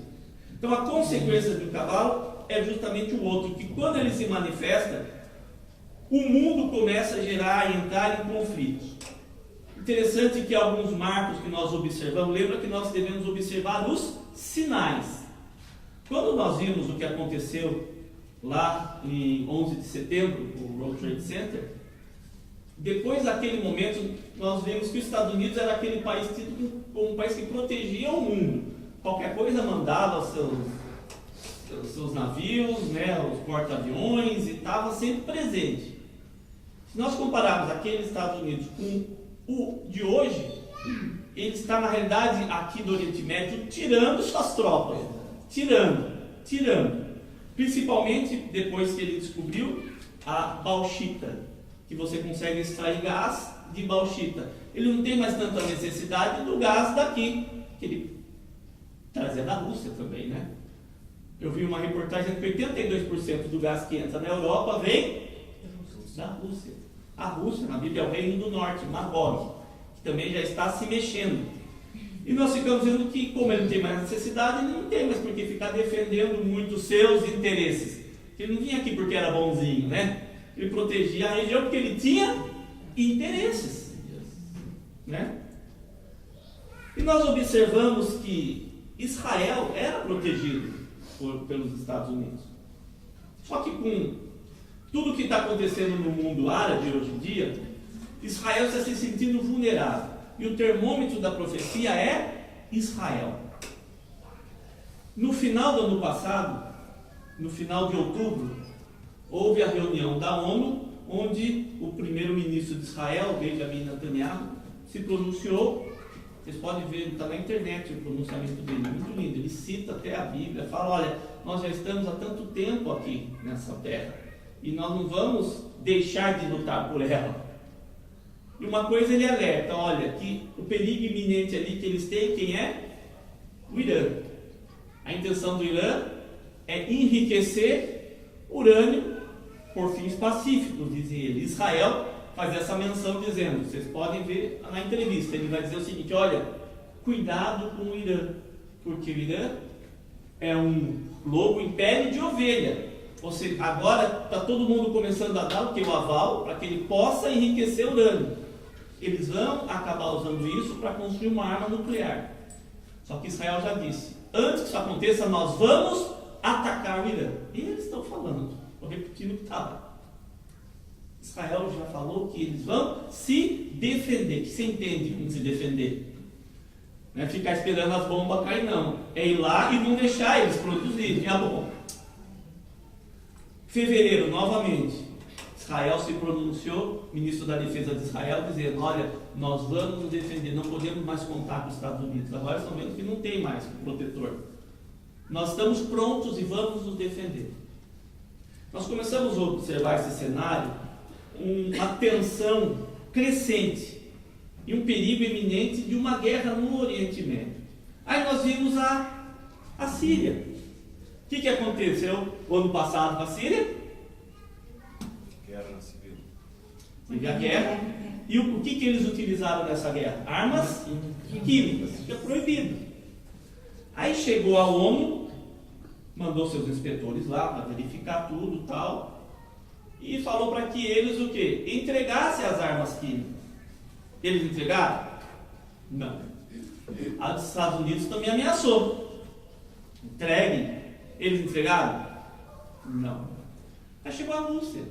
Speaker 1: Então a consequência do cavalo é justamente o outro, que quando ele se manifesta, o mundo começa a gerar e entrar em conflitos. Interessante que alguns marcos que nós observamos, lembra que nós devemos observar os sinais. Quando nós vimos o que aconteceu lá em 11 de setembro, o World Trade Center, depois daquele momento nós vimos que os Estados Unidos era aquele país tido como um país que protegia o mundo. Qualquer coisa mandava seus navios, né, os porta-aviões, e estava sempre presente. Se nós compararmos aquele Estados Unidos com o de hoje, ele está na realidade aqui do Oriente Médio tirando suas tropas, tirando, principalmente depois que ele descobriu a bauxita, que você consegue extrair gás de bauxita. Ele não tem mais tanta necessidade do gás daqui, que ele trazia da Rússia também, né? Eu vi uma reportagem que 82% do gás que entra na Europa vem da Rússia. A Rússia, na Bíblia, é o reino do norte, Magog, que também já está se mexendo. E nós ficamos vendo que, como ele não tem mais necessidade, ele não tem mais por que ficar defendendo muito os seus interesses. Ele não vinha aqui porque era bonzinho, né? Ele protegia a região porque ele tinha interesses, né? E nós observamos que Israel era protegido pelos Estados Unidos. Só que com tudo que está acontecendo no mundo árabe hoje em dia, Israel está se sentindo vulnerável. E o termômetro da profecia é Israel. No final do ano passado, no final de outubro, houve a reunião da ONU, onde o primeiro-ministro de Israel, Benjamin Netanyahu, se pronunciou. Vocês podem ver, está na internet o pronunciamento dele, muito lindo. Ele cita até a Bíblia, fala: olha, nós já estamos há tanto tempo aqui nessa terra, e nós não vamos deixar de lutar por ela. E uma coisa ele alerta: olha, que o perigo iminente ali que eles têm, quem é? O Irã. A intenção do Irã é enriquecer urânio por fins pacíficos, dizia ele. Israel faz essa menção dizendo, vocês podem ver na entrevista, ele vai dizer o seguinte: olha, cuidado com o Irã, porque o Irã é um lobo em pele de ovelha. Ou seja, agora está todo mundo começando a dar o aval para que ele possa enriquecer urânio. Eles vão acabar usando isso para construir uma arma nuclear. Só que Israel já disse: antes que isso aconteça, nós vamos atacar o Irã. E eles estão falando, estou repetindo o que está lá. Israel já falou que eles vão se defender. Que você entende como se defender? Não é ficar esperando as bombas cair, não. É ir lá e não deixar eles produzirem a bomba. Fevereiro, novamente, Israel se pronunciou, o ministro da Defesa de Israel, dizendo: olha, nós vamos nos defender, não podemos mais contar com os Estados Unidos. Agora estão vendo que não tem mais protetor. Nós estamos prontos e vamos nos defender. Nós começamos a observar esse cenário, uma tensão crescente e um perigo iminente de uma guerra no Oriente Médio. Aí nós vimos a Síria. O que aconteceu o ano passado com a Síria?
Speaker 3: Guerra civil.
Speaker 1: Teve a guerra. E o que eles utilizaram nessa guerra? Armas químicas, que é proibido. Aí chegou a ONU, mandou seus inspetores lá para verificar tudo e tal, e falou para que eles o quê? Entregassem as armas químicas. Eles entregaram? Não. A dos Estados Unidos também ameaçou. Entreguem. Eles entregaram? Não. Aí chegou a Rússia.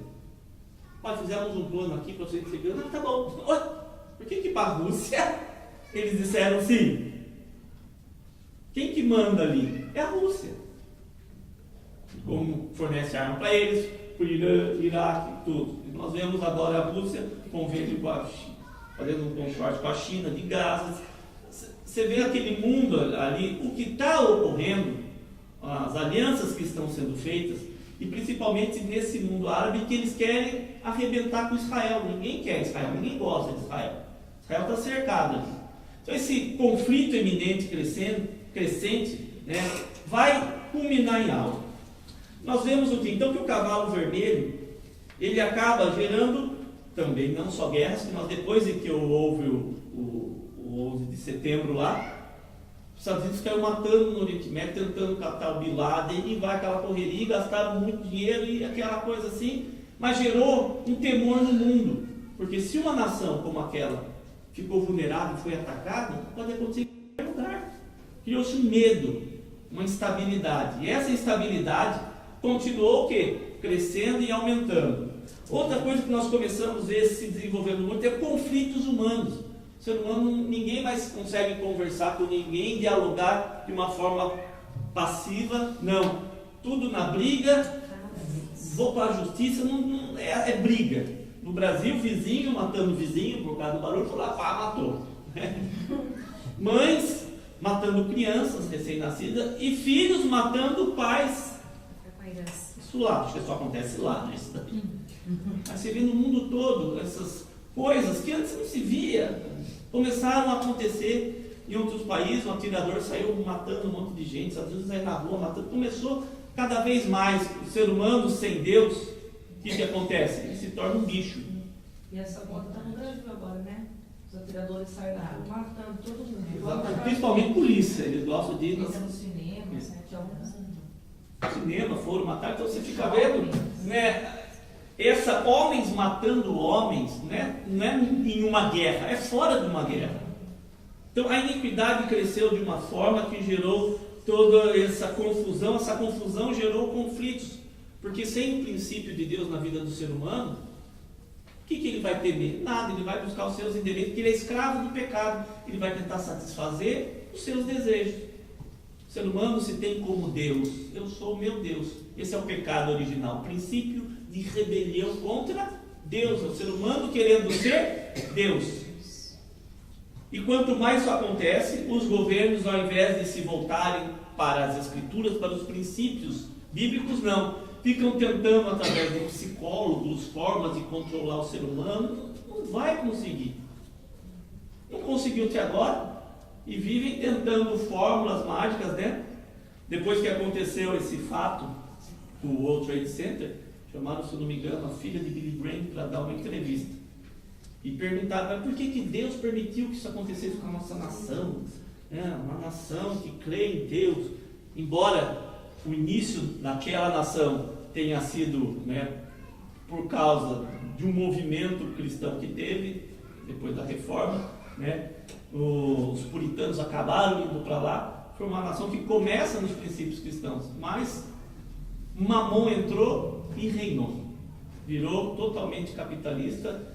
Speaker 1: Mas fizemos um plano aqui para você entregar. Ah, tá bom. Por que para a Rússia eles disseram sim? Quem que manda ali? É a Rússia. Como fornece arma para eles, para o Irã, Iraque, tudo. E nós vemos agora a Rússia convênio com a China, fazendo um consórcio com a China de gases. Você vê aquele mundo ali, o que está ocorrendo, as alianças que estão sendo feitas, e principalmente nesse mundo árabe, que eles querem arrebentar com Israel. Ninguém quer Israel, ninguém gosta de Israel. Israel está cercado ali. Então esse conflito eminente crescente, né, vai culminar em algo. Nós vemos o que? Então, que o cavalo vermelho, ele acaba gerando também não só guerras, que nós, depois de que houve o 11 de setembro lá, os Estados Unidos caiu matando no Oriente Médio, tentando catar o Bin Laden, e vai aquela correria, gastaram muito dinheiro e aquela coisa assim, mas gerou um temor no mundo, porque se uma nação como aquela ficou vulnerável e foi atacada, pode acontecer em qualquer lugar. Criou-se um medo, uma instabilidade, e essa instabilidade continuou o quê? Crescendo e aumentando. Outra coisa que nós começamos a ver se desenvolvendo muito é conflitos humanos. O ser humano, ninguém mais consegue conversar com ninguém, dialogar de uma forma passiva, não. Tudo na briga, vou para a justiça, é briga. No Brasil, vizinho matando vizinho por causa do barulho, foi lá, pá, matou. Mães matando crianças recém-nascidas e filhos matando pais. Isso lá, acho que só acontece lá, né? Isso daí. Mas você vê no mundo todo essas coisas que antes não se via, começaram a acontecer em outros países. Um atirador saiu matando um monte de gente, às vezes saiu na rua matando. Começou cada vez mais o ser humano sem Deus. O que acontece? Ele se torna um bicho.
Speaker 2: E essa moda está no Brasil agora, né? Os atiradores saem na rua matando todo mundo.
Speaker 1: Exatamente. Principalmente polícia, eles gostam de ir
Speaker 2: no cinema,
Speaker 1: cinema, foram matar, então você fica vendo, né? Homens matando homens, né? Não é em uma guerra, é fora de uma guerra. Então a iniquidade cresceu de uma forma que gerou toda essa confusão gerou conflitos, porque sem o princípio de Deus na vida do ser humano, o que ele vai temer? Nada, ele vai buscar os seus interesses, porque ele é escravo do pecado, ele vai tentar satisfazer os seus desejos. O ser humano se tem como Deus, eu sou o meu Deus. Esse é o pecado original, o princípio de rebelião contra Deus, é o ser humano querendo ser Deus. E quanto mais isso acontece, os governos, ao invés de se voltarem para as escrituras, para os princípios bíblicos, não, ficam tentando através de psicólogos, formas de controlar o ser humano. Não vai conseguir, não conseguiu até agora. E vivem tentando fórmulas mágicas, né? Depois que aconteceu esse fato do World Trade Center, chamaram, se não me engano, a filha de Billy Graham para dar uma entrevista. E perguntaram, por que Deus permitiu que isso acontecesse com a nossa nação? Uma nação que crê em Deus. Embora o início daquela nação tenha sido, né, por causa de um movimento cristão que teve, depois da reforma, né? Os puritanos acabaram indo para lá. Foi uma nação que começa nos princípios cristãos, mas Mamon entrou e reinou, virou totalmente capitalista.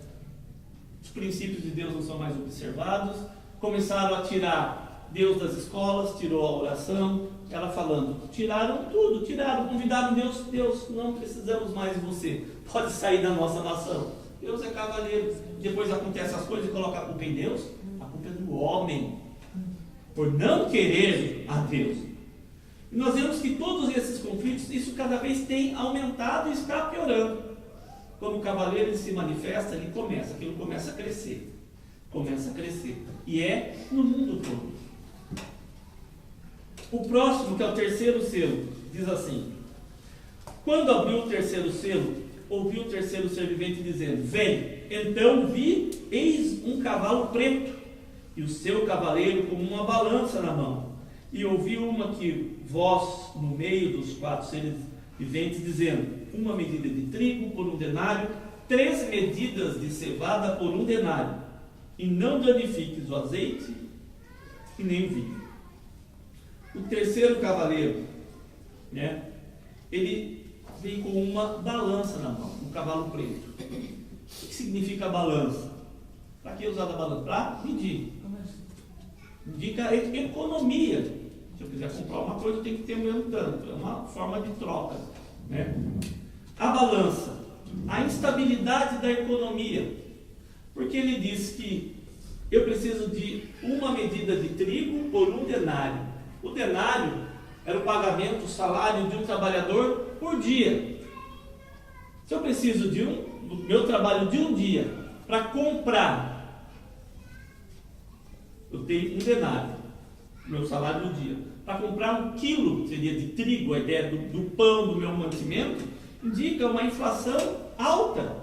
Speaker 1: Os princípios de Deus não são mais observados, começaram a tirar Deus das escolas, tirou a oração, ela falando, tiraram tudo, convidaram Deus, não precisamos mais de você, pode sair da nossa nação. Deus é cavaleiro. Depois acontecem as coisas e coloca a culpa em Deus, a culpa é do homem, por não querer a Deus. E nós vemos que todos esses conflitos, isso cada vez tem aumentado e está piorando. Quando o cavaleiro ele se manifesta, aquilo começa a crescer. E é no mundo todo. O próximo, que é o terceiro selo, diz assim: quando abriu o terceiro selo, ouvi o terceiro ser vivente dizendo, vem. Então vi, eis um cavalo preto, e o seu cavaleiro com uma balança na mão. E ouvi uma voz no meio dos 4 seres viventes dizendo, uma medida de trigo por 1 denário, 3 medidas de cevada por 1 denário, e não danifiques o azeite e nem o vinho. O terceiro cavaleiro, ele vem com uma balança na mão, um cavalo preto. O que significa balança? Para que usar a balança? Para medir. Indica economia. Se eu quiser comprar uma coisa, eu tenho que ter o mesmo tanto. É uma forma de troca. A balança, a instabilidade da economia. Porque ele diz que eu preciso de uma medida de trigo por 1 denário. O denário era o pagamento, o salário de um trabalhador por dia. Se eu preciso do meu trabalho de um dia para comprar, eu tenho 1 denário, meu salário do dia. Para comprar 1 quilo, seria de trigo, a ideia do pão, do meu mantimento, indica uma inflação alta,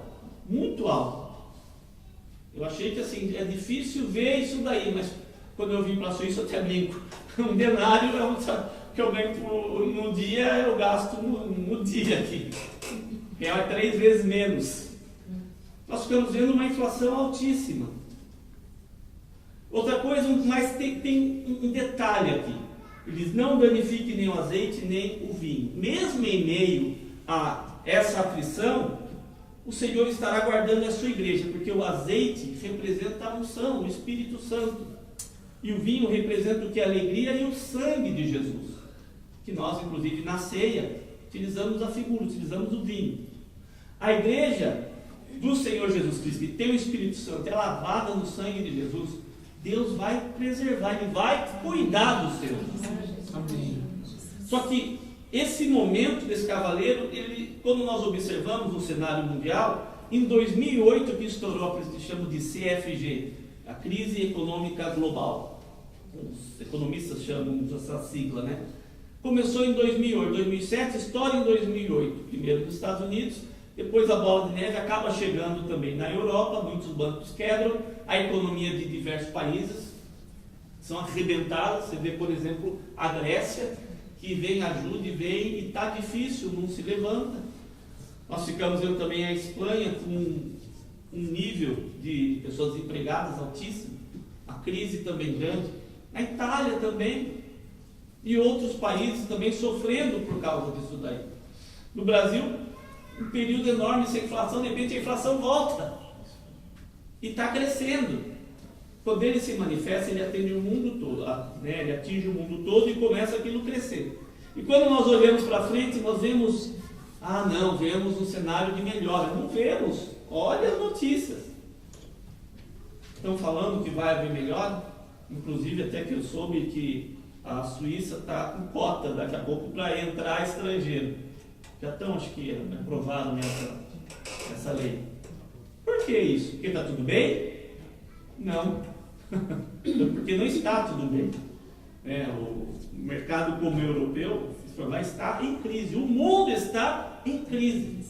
Speaker 1: muito alta. Eu achei que assim, é difícil ver isso daí, mas quando eu vim para a Suíça eu até brinco. 1 denário é que eu ganho no dia, eu gasto no dia aqui. Real é 3 vezes menos. Nós ficamos vendo uma inflação altíssima. Outra coisa, mas tem um detalhe aqui. Ele diz, não danifique nem o azeite, nem o vinho. Mesmo em meio a essa aflição, o Senhor estará guardando a sua igreja, porque o azeite representa a unção, o Espírito Santo. E o vinho representa o que? A alegria e o sangue de Jesus. Que nós, inclusive, na ceia, utilizamos a figura, utilizamos o vinho. A igreja do Senhor Jesus Cristo, que tem o Espírito Santo, é lavada no sangue de Jesus, Deus vai preservar, Ele vai cuidar dos seus. Amém. Só que esse momento desse cavaleiro, quando nós observamos no cenário mundial, em 2008 que estourou a que chama de CFG, a crise econômica global. Os economistas chamam essa sigla, Começou em 2008, 2007, estoura em 2008, primeiro nos Estados Unidos, depois a bola de neve acaba chegando também na Europa, muitos bancos quebram, a economia de diversos países são arrebentadas. Você vê, por exemplo, a Grécia, que vem ajuda e vem e está difícil, não se levanta. Nós ficamos vendo também a Espanha com um nível de pessoas desempregadas altíssimo, a crise também grande, a Itália também, e outros países também sofrendo por causa disso daí. No Brasil, um período enorme sem inflação, de repente a inflação volta e está crescendo. Quando ele se manifesta, ele atende o mundo todo, ele atinge o mundo todo e começa aquilo a crescer. E quando nós olhamos para frente, nós vemos, vemos um cenário de melhora. Não vemos, olha as notícias. Estão falando que vai haver melhora, inclusive até que eu soube que a Suíça está com cota daqui a pouco para entrar estrangeiro. Já estão, acho que aprovaram essa lei. Por que isso? Porque está tudo bem? Não. Porque não está tudo bem. O mercado como o europeu está em crise. O mundo está em crise.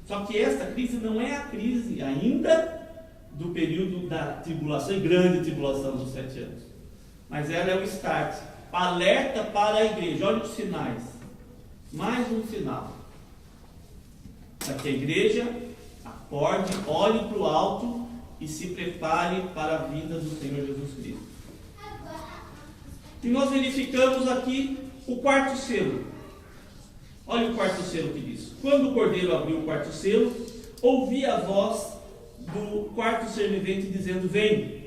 Speaker 1: Só que esta crise não é a crise ainda do período da tribulação, e grande tribulação dos 7 anos. Mas ela é o start. Alerta para a igreja. Olha os sinais. Mais um sinal. Para que a igreja acorde, olhe para o alto e se prepare para a vinda do Senhor Jesus Cristo. E nós verificamos aqui o 4º selo. Olha o 4º selo que diz. Quando o cordeiro abriu o 4º selo, ouvi a voz do 4º ser vivente dizendo, vem.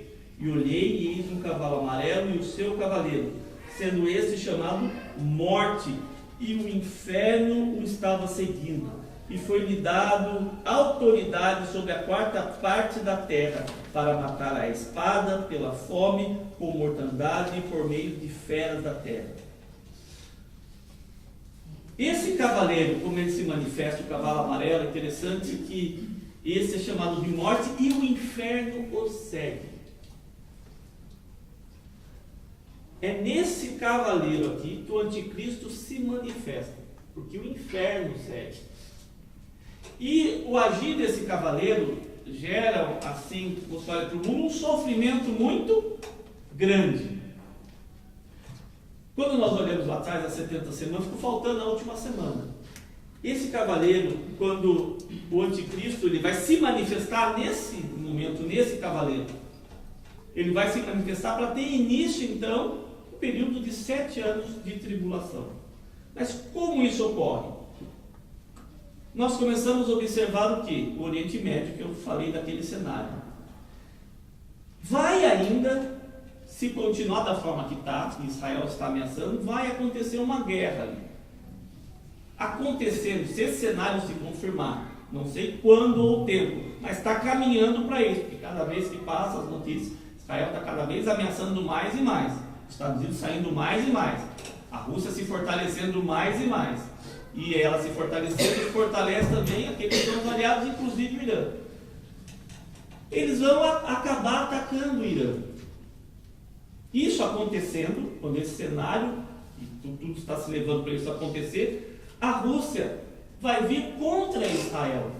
Speaker 1: E olhei e eis um cavalo amarelo e o seu cavaleiro, sendo esse chamado Morte, e o inferno o estava seguindo. E foi-lhe dado autoridade sobre a quarta parte da terra, para matar a espada, pela fome, com mortandade e por meio de feras da terra. Esse cavaleiro, como ele se manifesta, o cavalo amarelo, é interessante que esse é chamado de Morte e o inferno o segue. É nesse cavaleiro aqui que o anticristo se manifesta, porque o inferno segue. E o agir desse cavaleiro gera, assim, vamos falar para o mundo, um sofrimento muito grande. Quando nós olhamos lá atrás, as 70 semanas, ficou faltando a última semana. Esse cavaleiro, quando o anticristo ele vai se manifestar nesse momento, nesse cavaleiro, ele vai se manifestar para ter início, então, um período de 7 anos de tribulação. Mas como isso ocorre? Nós começamos a observar o que? O Oriente Médio, que eu falei daquele cenário. Vai ainda, se continuar da forma que está, Israel está ameaçando, vai acontecer uma guerra ali. Acontecendo, se esse cenário se confirmar, não sei quando ou tempo, mas está caminhando para isso, porque cada vez que passa as notícias, Israel está cada vez ameaçando mais e mais, os Estados Unidos saindo mais e mais, a Rússia se fortalecendo mais e mais, e ela se fortalecendo e fortalece também aqueles que são os aliados, inclusive o Irã. Eles vão acabar atacando o Irã. Isso acontecendo, quando esse cenário, e tudo está se levando para isso acontecer, a Rússia vai vir contra Israel.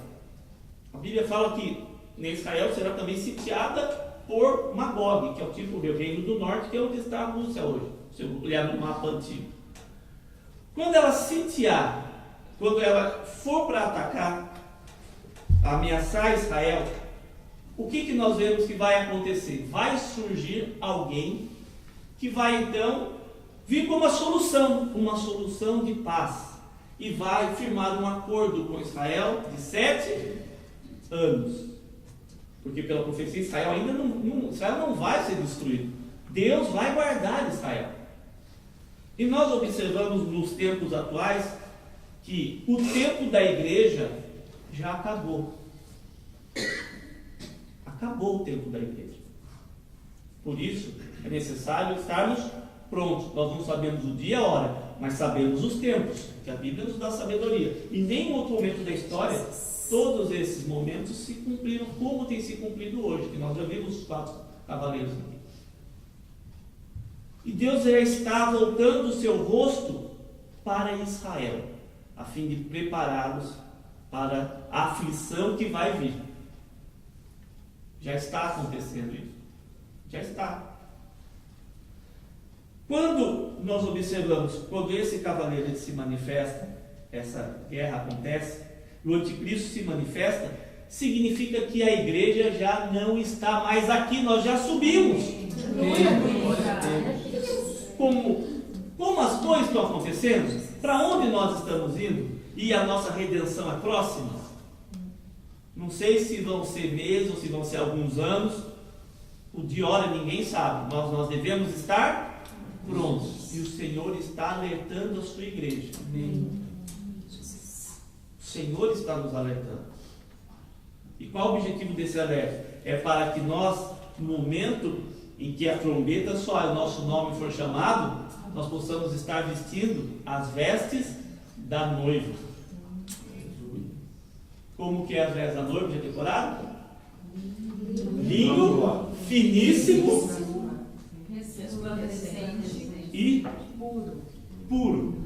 Speaker 1: A Bíblia fala que Israel será também sitiada por Magog, que é o tipo do Reino do Norte, que é onde está a Rússia hoje, se eu olhar no mapa antigo. Quando ela sitiar, quando ela for para atacar, ameaçar Israel, o que nós vemos que vai acontecer? Vai surgir alguém que vai então vir com uma solução de paz, e vai firmar um acordo com Israel de 7 anos, porque pela profecia Israel ainda Israel não vai ser destruído, Deus vai guardar Israel. E nós observamos nos tempos atuais que o tempo da igreja já acabou. Acabou o tempo da igreja. Por isso é necessário estarmos prontos. Nós não sabemos o dia e a hora, mas sabemos os tempos, que a Bíblia nos dá sabedoria. E em nenhum outro momento da história, todos esses momentos se cumpriram como tem se cumprido hoje, que nós já vimos os 4 cavaleiros aqui. E Deus já está voltando o seu rosto para Israel, a fim de prepará-los para a aflição que vai vir. Já está acontecendo isso. Já está. Quando nós observamos, quando esse cavaleiro ele se manifesta, essa guerra acontece, o anticristo se manifesta, significa que a igreja já não está mais aqui, nós já subimos. Como as coisas estão acontecendo, para onde nós estamos indo e a nossa redenção é próxima, não sei se vão ser meses ou se vão ser alguns anos, o de hora ninguém sabe, mas nós devemos estar prontos, e o Senhor está alertando a sua igreja. O Senhor está nos alertando. E qual o objetivo desse alerta? É para que nós, no momento em que a trombeta soar e o nosso nome for chamado, nós possamos estar vestindo as vestes da noiva. Como que é as vestes da noiva? Já decorado? Linho finíssimo e puro.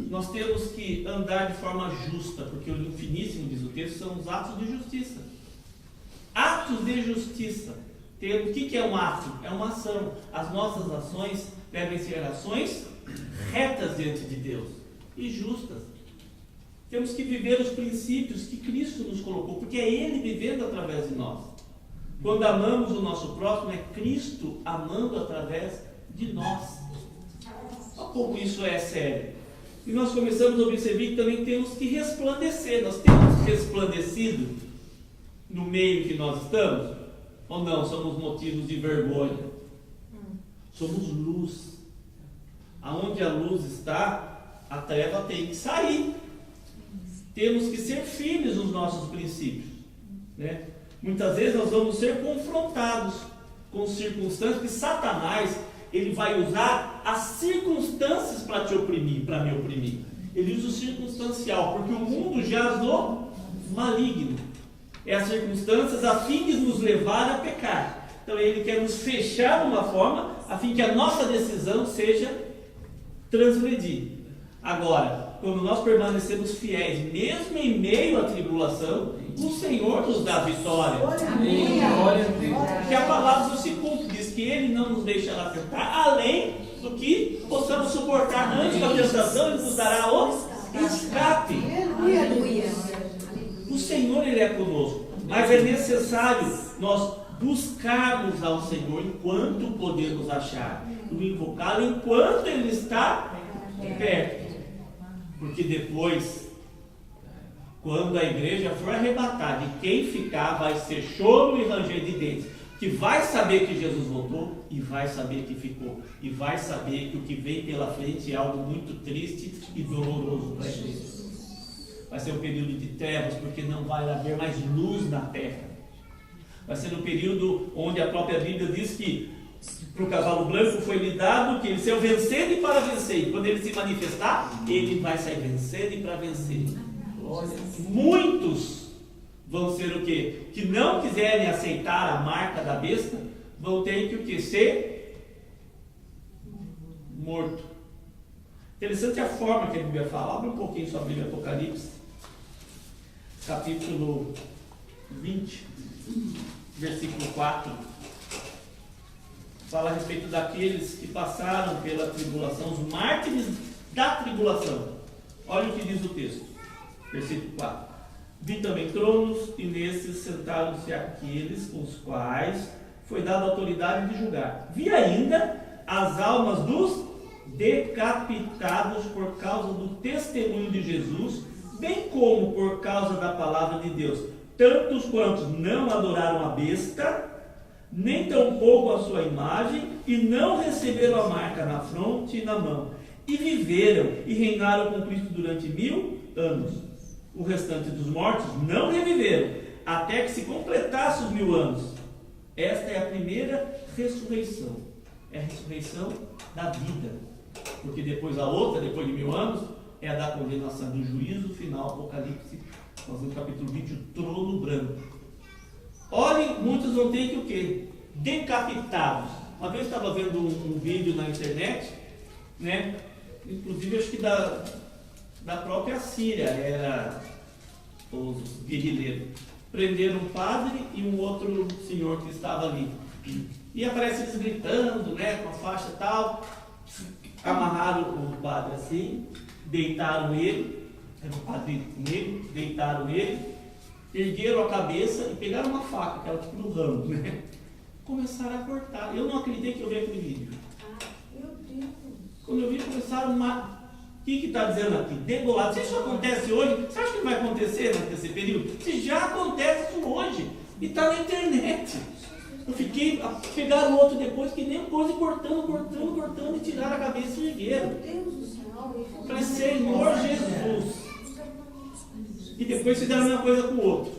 Speaker 1: Nós temos que andar de forma justa, porque o linho finíssimo, diz o texto, são os atos de justiça. Atos de justiça. O que é um ato? É uma ação. As nossas ações devem ser ações retas diante de Deus e justas. Temos que viver os princípios que Cristo nos colocou, porque é Ele vivendo através de nós. Quando amamos o nosso próximo, é Cristo amando através de nós. Olha como isso é sério. E nós começamos a observar que também temos que resplandecer. Nós temos resplandecido no meio em que nós estamos. Ou não, somos motivos de vergonha? Somos luz. Aonde a luz está, a treva tem que sair. Temos que ser firmes nos nossos princípios, né? Muitas vezes nós vamos ser confrontados com circunstâncias que Satanás, ele vai usar as circunstâncias para te oprimir, para me oprimir. Ele usa o circunstancial, porque o mundo jaz no maligno. É as circunstâncias a fim de nos levar a pecar. Então ele quer nos fechar de uma forma a fim que a nossa decisão seja transgredir. Agora, quando nós permanecemos fiéis, mesmo em meio à tribulação, o Senhor nos dá vitória. Porque a palavra não se cumpre, diz que Ele não nos deixará tentar, além do que possamos suportar. Antes da tentação, Ele nos dará o escape. O Senhor, Ele é conosco, mas é necessário nós buscarmos ao Senhor enquanto podemos achar, o invocá-lo enquanto Ele está perto, porque depois, quando a igreja for arrebatada e quem ficar, vai ser choro e ranger de dentes, que vai saber que Jesus voltou e vai saber que ficou, e vai saber que o que vem pela frente é algo muito triste e doloroso para a igreja. Vai ser um período de trevas, porque não vai haver mais luz na terra. Vai ser um período onde a própria Bíblia diz que para o cavalo branco foi lhe dado que ele saiu vencendo e para vencer. E quando ele se manifestar, ele vai sair vencendo e para vencer. Muitos vão ser o quê? Que não quiserem aceitar a marca da besta, vão ter que o quê? Ser morto. Interessante a forma que a Bíblia fala. Abre um pouquinho sua Bíblia, Apocalipse, capítulo 20, versículo 4. Fala a respeito daqueles que passaram pela tribulação, os mártires da tribulação. Olha o que diz o texto, versículo 4. Vi também tronos, e nesses sentaram-se aqueles com os quais foi dada a autoridade de julgar. Vi ainda as almas dos decapitados por causa do testemunho de Jesus, bem como por causa da palavra de Deus, tantos quantos não adoraram a besta, nem tampouco a sua imagem, e não receberam a marca na fronte e na mão, e viveram e reinaram com Cristo durante 1000 anos. O restante dos mortos não reviveram, até que se completasse os 1000 anos. Esta é a primeira ressurreição, é a ressurreição da vida, porque depois a outra, depois de 1000 anos, é a da condenação, do juízo final. Apocalipse, nós no capítulo 20, o trono branco. Olhem, muitos vão ter que o quê? Decapitados. Uma vez eu estava vendo um vídeo na internet, né? Inclusive acho que da própria Síria, era os guerrilheiros. Prenderam um padre e um outro senhor que estava ali. E aparece eles gritando, né? Com a faixa e tal. Amarraram o padre assim, deitaram ele, era um padre negro, deitaram ele, ergueram a cabeça e pegaram uma faca, aquela tipo no ramo, né? Começaram a cortar. Eu não acreditei que eu vi aquele vídeo.
Speaker 2: Meu Deus.
Speaker 1: Quando eu vi, começaram a... O que está dizendo aqui? Degolado. Se isso acontece hoje, você acha que vai acontecer nesse período? Se já acontece isso hoje, e está na internet. Eu fiquei, pegaram o outro depois, que nem coisa, cortando, e tiraram a cabeça e ergueram.
Speaker 2: Meu Deus do céu.
Speaker 1: Eu falei, Senhor Jesus. E depois fizeram a mesma coisa com o outro.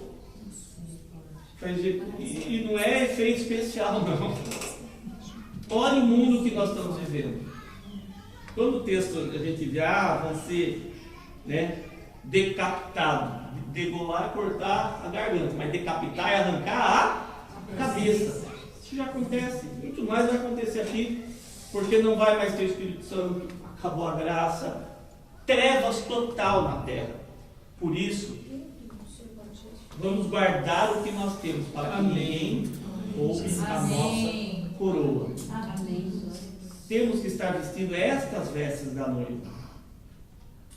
Speaker 1: E não é efeito especial, não. Olha o mundo que nós estamos vivendo. Todo o texto a gente vê, vão ser, né, decapitado. Degolar e cortar a garganta, mas decapitar e arrancar a cabeça. Isso já acontece. Muito mais vai acontecer aqui, porque não vai mais ter o Espírito Santo, acabou a graça, trevas total na terra. Por isso, vamos guardar o que nós temos, para que ninguém roube a nossa coroa.
Speaker 2: Amém.
Speaker 1: Temos que estar vestindo estas vestes da noiva.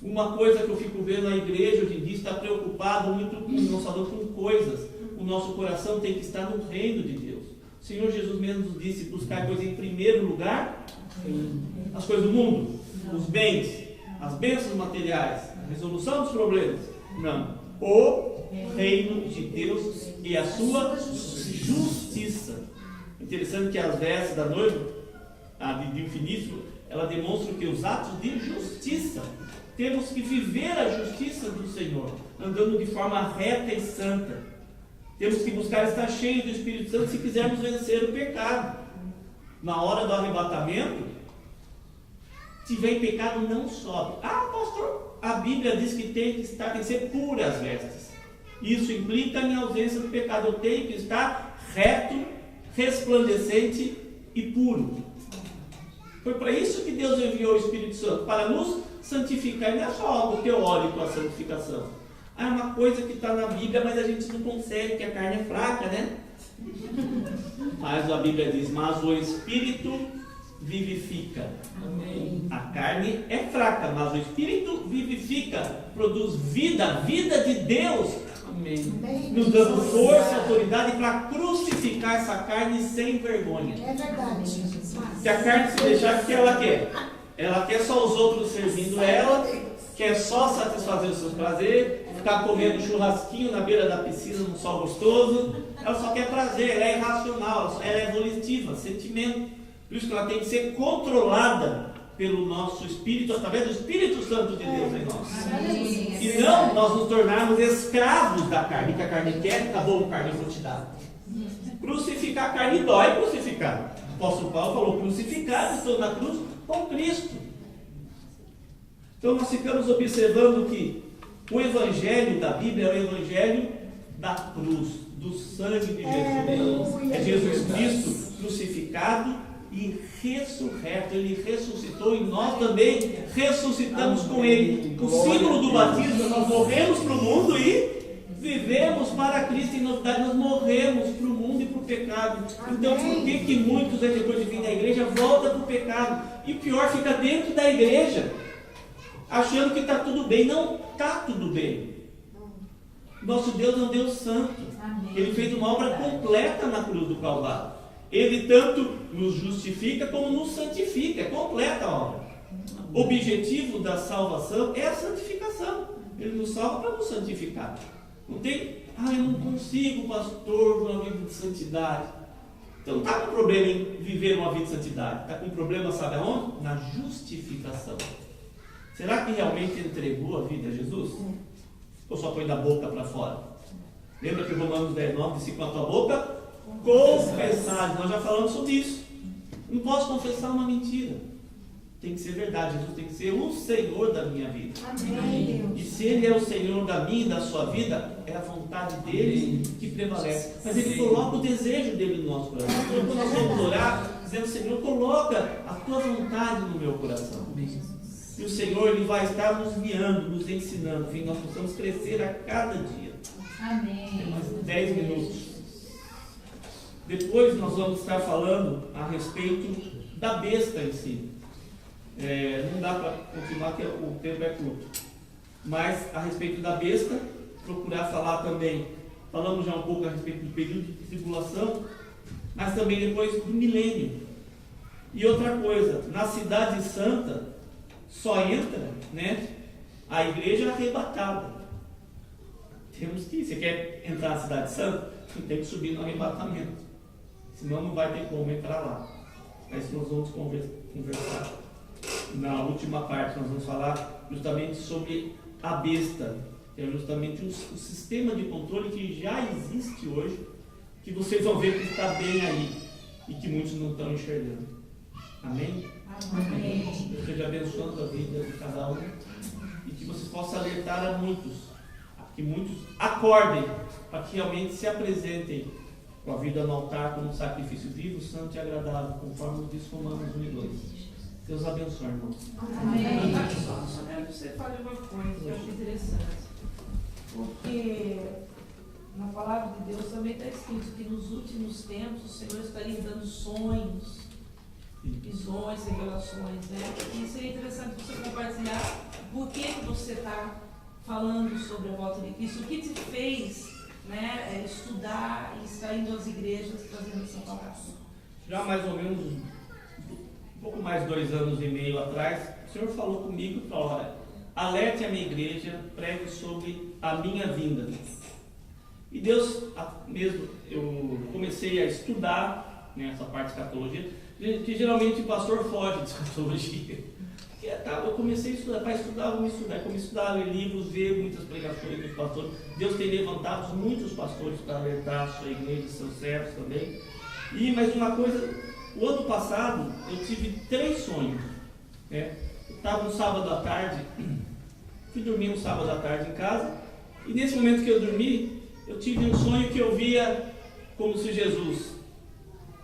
Speaker 1: Uma coisa que eu fico vendo na igreja hoje em dia, está preocupado muito não só com coisas. O nosso coração tem que estar no reino de Deus. O Senhor Jesus mesmo nos disse: buscar coisas em primeiro lugar, as coisas do mundo, os bens, as bênçãos materiais, a resolução dos problemas. Não. o reino de Deus e a sua justiça. Interessante que as vestes da noiva, a de finíssimo, ela demonstra que os atos de justiça, temos que viver a justiça do Senhor, andando de forma reta e santa. Temos que buscar estar cheios do Espírito Santo se quisermos vencer o pecado. Na hora do arrebatamento, se tiver pecado, não sobe. Ah, pastor, a Bíblia diz que tem que ser pura as vestes. Isso implica em ausência do pecado. Eu tenho que estar reto, resplandecente e puro. Foi para isso que Deus enviou o Espírito Santo, para nos santificar. E não é só algo teórico a santificação. É uma coisa que está na Bíblia, mas a gente não consegue, porque a carne é fraca, né? Mas a Bíblia diz, mas o Espírito vivifica.
Speaker 2: Amém.
Speaker 1: A carne é fraca, mas o Espírito vivifica, produz vida, vida de Deus. Amém. Nos dando força e autoridade para crucificar essa carne sem vergonha.
Speaker 4: É verdade.
Speaker 1: Se a carne se deixar, o que ela quer? Ela quer só os outros servindo ela, quer só satisfazer os seus prazeres, ficar comendo churrasquinho na beira da piscina num sol gostoso. Ela só quer prazer, ela é irracional, ela é volitiva, sentimento. Por isso que ela tem que ser controlada pelo nosso Espírito, através do Espírito Santo de Deus em nós. E não nós nos tornarmos escravos da carne, que a carne quer, acabou, carne eu vou te dar. Crucificar a carne dói crucificar. O apóstolo Paulo falou, crucificado, estou na cruz com Cristo. Então nós ficamos observando que o Evangelho da Bíblia é o Evangelho da cruz, do sangue de Jesus. É Jesus Cristo crucificado e ressurreto. Ele ressuscitou e nós também ressuscitamos com Ele. O símbolo do batismo, nós morremos para o mundo e vivemos para Cristo. Em novidade, nós morremos para o mundo e para o pecado. Então, por que muitos, depois de vir da igreja, voltam para o pecado? E o pior, fica dentro da igreja, achando que está tudo bem. Não está tudo bem. Nosso Deus é um Deus santo. Ele fez uma obra completa na cruz do Calvário. Ele tanto nos justifica como nos santifica. É completa a obra. O objetivo da salvação é a santificação. Ele nos salva para nos santificar. Não tem, eu não consigo, pastor, uma vida de santidade. Então não está com problema em viver uma vida de santidade. Está com problema, sabe aonde? Na justificação. Será que realmente entregou a vida a Jesus? Ou só põe da boca para fora? Lembra que Romanos 10:9 diz que com a tua boca confessar. Nós já falamos sobre isso. Não posso confessar uma mentira. Tem que ser verdade. Jesus tem que ser o Senhor da minha vida.
Speaker 4: Amém.
Speaker 1: E se Ele é o Senhor da minha e da sua vida, é a vontade dele que prevalece. Mas Ele coloca o desejo dele no nosso coração. Então, quando nós vamos orar, dizendo, Senhor, coloca a tua vontade no meu coração. E o Senhor, Ele vai estar nos guiando, nos ensinando, que nós possamos crescer a cada dia.
Speaker 4: Amém.
Speaker 1: Tem mais 10 minutos. Depois nós vamos estar falando a respeito da besta em si. Não dá para continuar, que o tempo é curto. Mas a respeito da besta, procurar falar também. Falamos já um pouco a respeito do período de tribulação, mas também depois do milênio. E outra coisa, na cidade santa, só entra, a igreja arrebatada. Temos que ir. Você quer entrar na cidade santa? Tem que subir no arrebatamento. Senão não vai ter como entrar lá. Mas nós vamos conversar. Na última parte nós vamos falar justamente sobre a besta. Que é justamente o sistema de controle que já existe hoje. Que vocês vão ver que está bem aí. E que muitos não estão enxergando. Amém?
Speaker 4: Amém.
Speaker 1: Deus esteja abençoando a vida de cada um. E que vocês possam alertar a muitos. Que muitos acordem para que realmente se apresentem com a vida no altar como um sacrifício vivo, santo e agradável, conforme nos diz Romanos 1:2. Deus abençoe, irmãos.
Speaker 4: Amém.
Speaker 2: Só quero que você fale uma coisa que eu acho interessante. Porque na palavra de Deus também está escrito que nos últimos tempos o Senhor estaria dando sonhos, visões, revelações, E seria interessante você compartilhar por que você está falando sobre a volta de Cristo, o que te fez estudar e estar indo às igrejas fazendo essa palavra?
Speaker 1: Já mais ou menos um pouco mais de 2 anos e meio atrás, o Senhor falou comigo e falou, olha, alerte a minha igreja, pregue sobre a minha vinda. E Deus, mesmo, eu comecei a estudar, né, essa parte de escatologia, que geralmente o pastor foge de escatologia. Eu comecei a estudar, para estudar, comecei a estudar, ler livros, ver muitas pregações dos pastores. Deus tem levantado muitos pastores para alertar a sua igreja, seus servos também. E mais uma coisa, o ano passado eu tive 3 sonhos. Né? Eu estava no sábado à tarde, fui dormir no sábado à tarde em casa, e nesse momento que eu dormi, eu tive um sonho que eu via como se Jesus,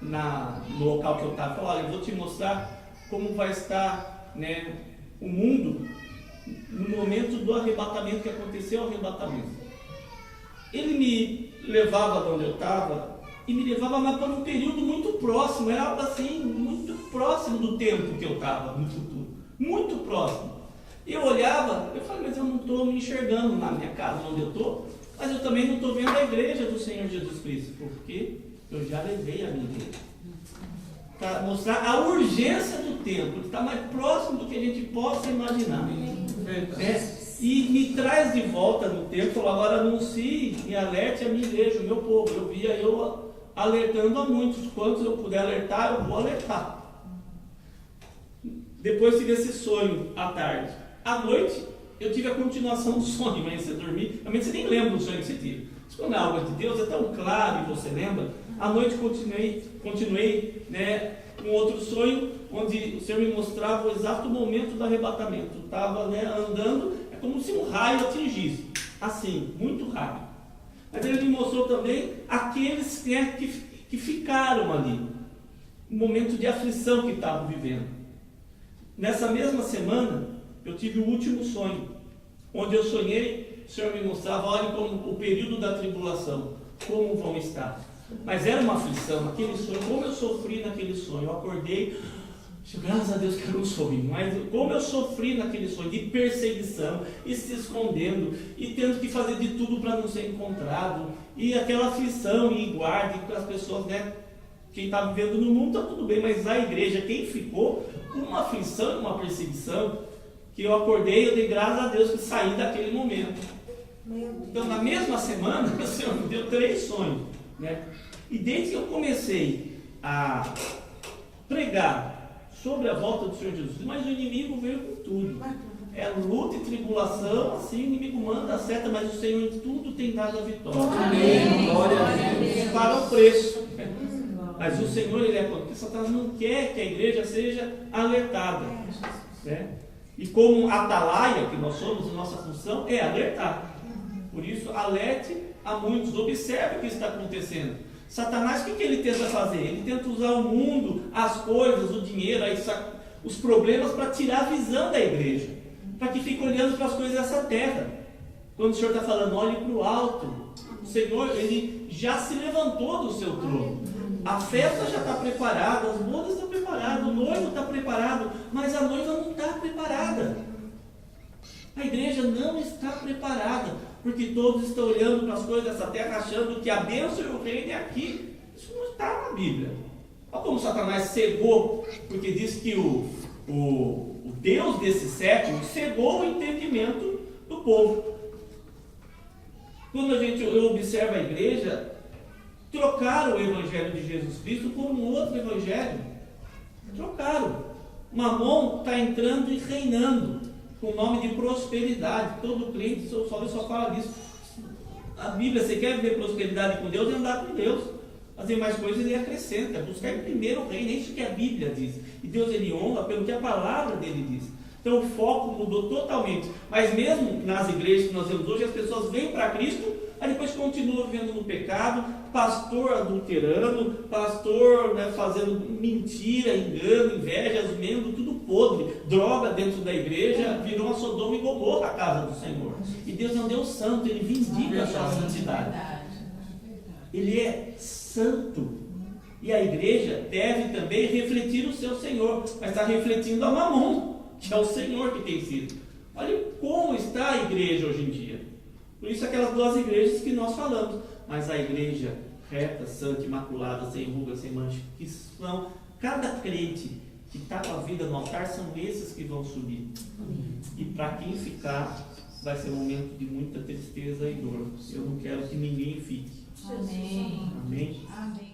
Speaker 1: no local que eu estava, falou: olha, eu vou te mostrar como vai estar, né, o mundo no momento do arrebatamento, que aconteceu o arrebatamento. Ele me levava de onde eu estava e me levava mais para um período muito próximo, era algo assim, muito próximo do tempo que eu estava no futuro, muito próximo. Eu olhava, eu falei: mas eu não estou me enxergando na minha casa onde eu estou, mas eu também não estou vendo a igreja do Senhor Jesus Cristo, porque eu já levei a minha igreja. Para mostrar a urgência do tempo, que está mais próximo do que a gente possa imaginar. E me traz de volta no tempo, falou: agora anuncie e alerte a minha igreja, o meu povo. Eu via eu alertando a muitos, quantos eu puder alertar, eu vou alertar. Depois tive esse sonho à tarde. À noite, eu tive a continuação do sonho, mas você dormir, realmente você nem lembra do sonho que você teve. Mas quando é algo de Deus, é tão claro e você lembra. À noite continuei, né, um outro sonho, onde o Senhor me mostrava o exato momento do arrebatamento. Eu estava, né, andando, é como se um raio atingisse, assim, muito rápido. Mas ele me mostrou também aqueles, né, que ficaram ali, um momento de aflição que estavam vivendo. Nessa mesma semana, eu tive o último sonho, onde eu sonhei, o Senhor me mostrava: olha como o período da tribulação, como vão estar. Mas era uma aflição, aquele sonho, como eu sofri naquele sonho. Eu acordei, graças a Deus que era um sonho, mas como eu sofri naquele sonho de perseguição, e se escondendo, e tendo que fazer de tudo para não ser encontrado, e aquela aflição e guarda, e as pessoas, né, quem está vivendo no mundo está tudo bem, mas a igreja, quem ficou com uma aflição e uma perseguição, que eu acordei, eu dei graças a Deus que saí daquele momento. Então, na mesma semana, o Senhor me deu 3 sonhos. Né? E desde que eu comecei a pregar sobre a volta do Senhor Jesus, mas o inimigo veio com tudo. É luta e tribulação, assim o inimigo manda a seta, mas o Senhor em tudo tem dado a vitória.
Speaker 4: Amém.
Speaker 1: Glória a Deus. Para o preço. Mas o Senhor, ele é porque Satanás não quer que a igreja seja alertada. Né? E como atalaia, que nós somos, a nossa função é alertar. Por isso, alerte a muitos, observe o que está acontecendo. Satanás, o que ele tenta fazer? Ele tenta usar o mundo, as coisas, o dinheiro, os problemas para tirar a visão da igreja, para que fique olhando para as coisas dessa terra. Quando o Senhor está falando: olhe para o alto, o Senhor, ele já se levantou do seu trono, a festa já está preparada, as bodas estão preparadas, o noivo está preparado, mas a noiva não está preparada. A igreja não está preparada, porque todos estão olhando para as coisas dessa terra, achando que a bênção e o reino é aqui. Isso não está na Bíblia. Olha como Satanás cegou, porque diz que o Deus desse século cegou o entendimento do povo. Quando eu observo a igreja, trocaram o evangelho de Jesus Cristo por um outro evangelho. Trocaram. Mamon está entrando e reinando com o nome de prosperidade. Todo crente só fala disso. A Bíblia, você quer ver prosperidade com Deus, é andar com Deus. As demais coisas ele acrescenta, buscar em primeiro o reino, é isso que a Bíblia diz. E Deus ele honra pelo que a palavra dele diz. Então o foco mudou totalmente. Mas mesmo nas igrejas que nós vemos hoje, as pessoas vêm para Cristo, aí depois continuam vivendo no pecado, pastor adulterando, pastor, né, fazendo mentira, engano, inveja, asmendo, tudo podre, droga dentro da igreja, virou uma Sodoma e Gomorra a casa do Senhor. E Deus não deu santo, ele vindica a sua santidade. Ele é santo. E a igreja deve também refletir o seu Senhor, mas está refletindo a Mamon, que é o Senhor que tem sido. Olha como está a igreja hoje em dia. Por isso aquelas 2 igrejas que nós falamos. Mas a igreja reta, santa, imaculada, sem ruga, sem mancha, que são cada crente que está com a vida no altar são esses que vão subir. E para quem ficar, vai ser um momento de muita tristeza e dor. Eu não quero que ninguém fique.
Speaker 4: Amém.
Speaker 1: Amém?
Speaker 4: Amém.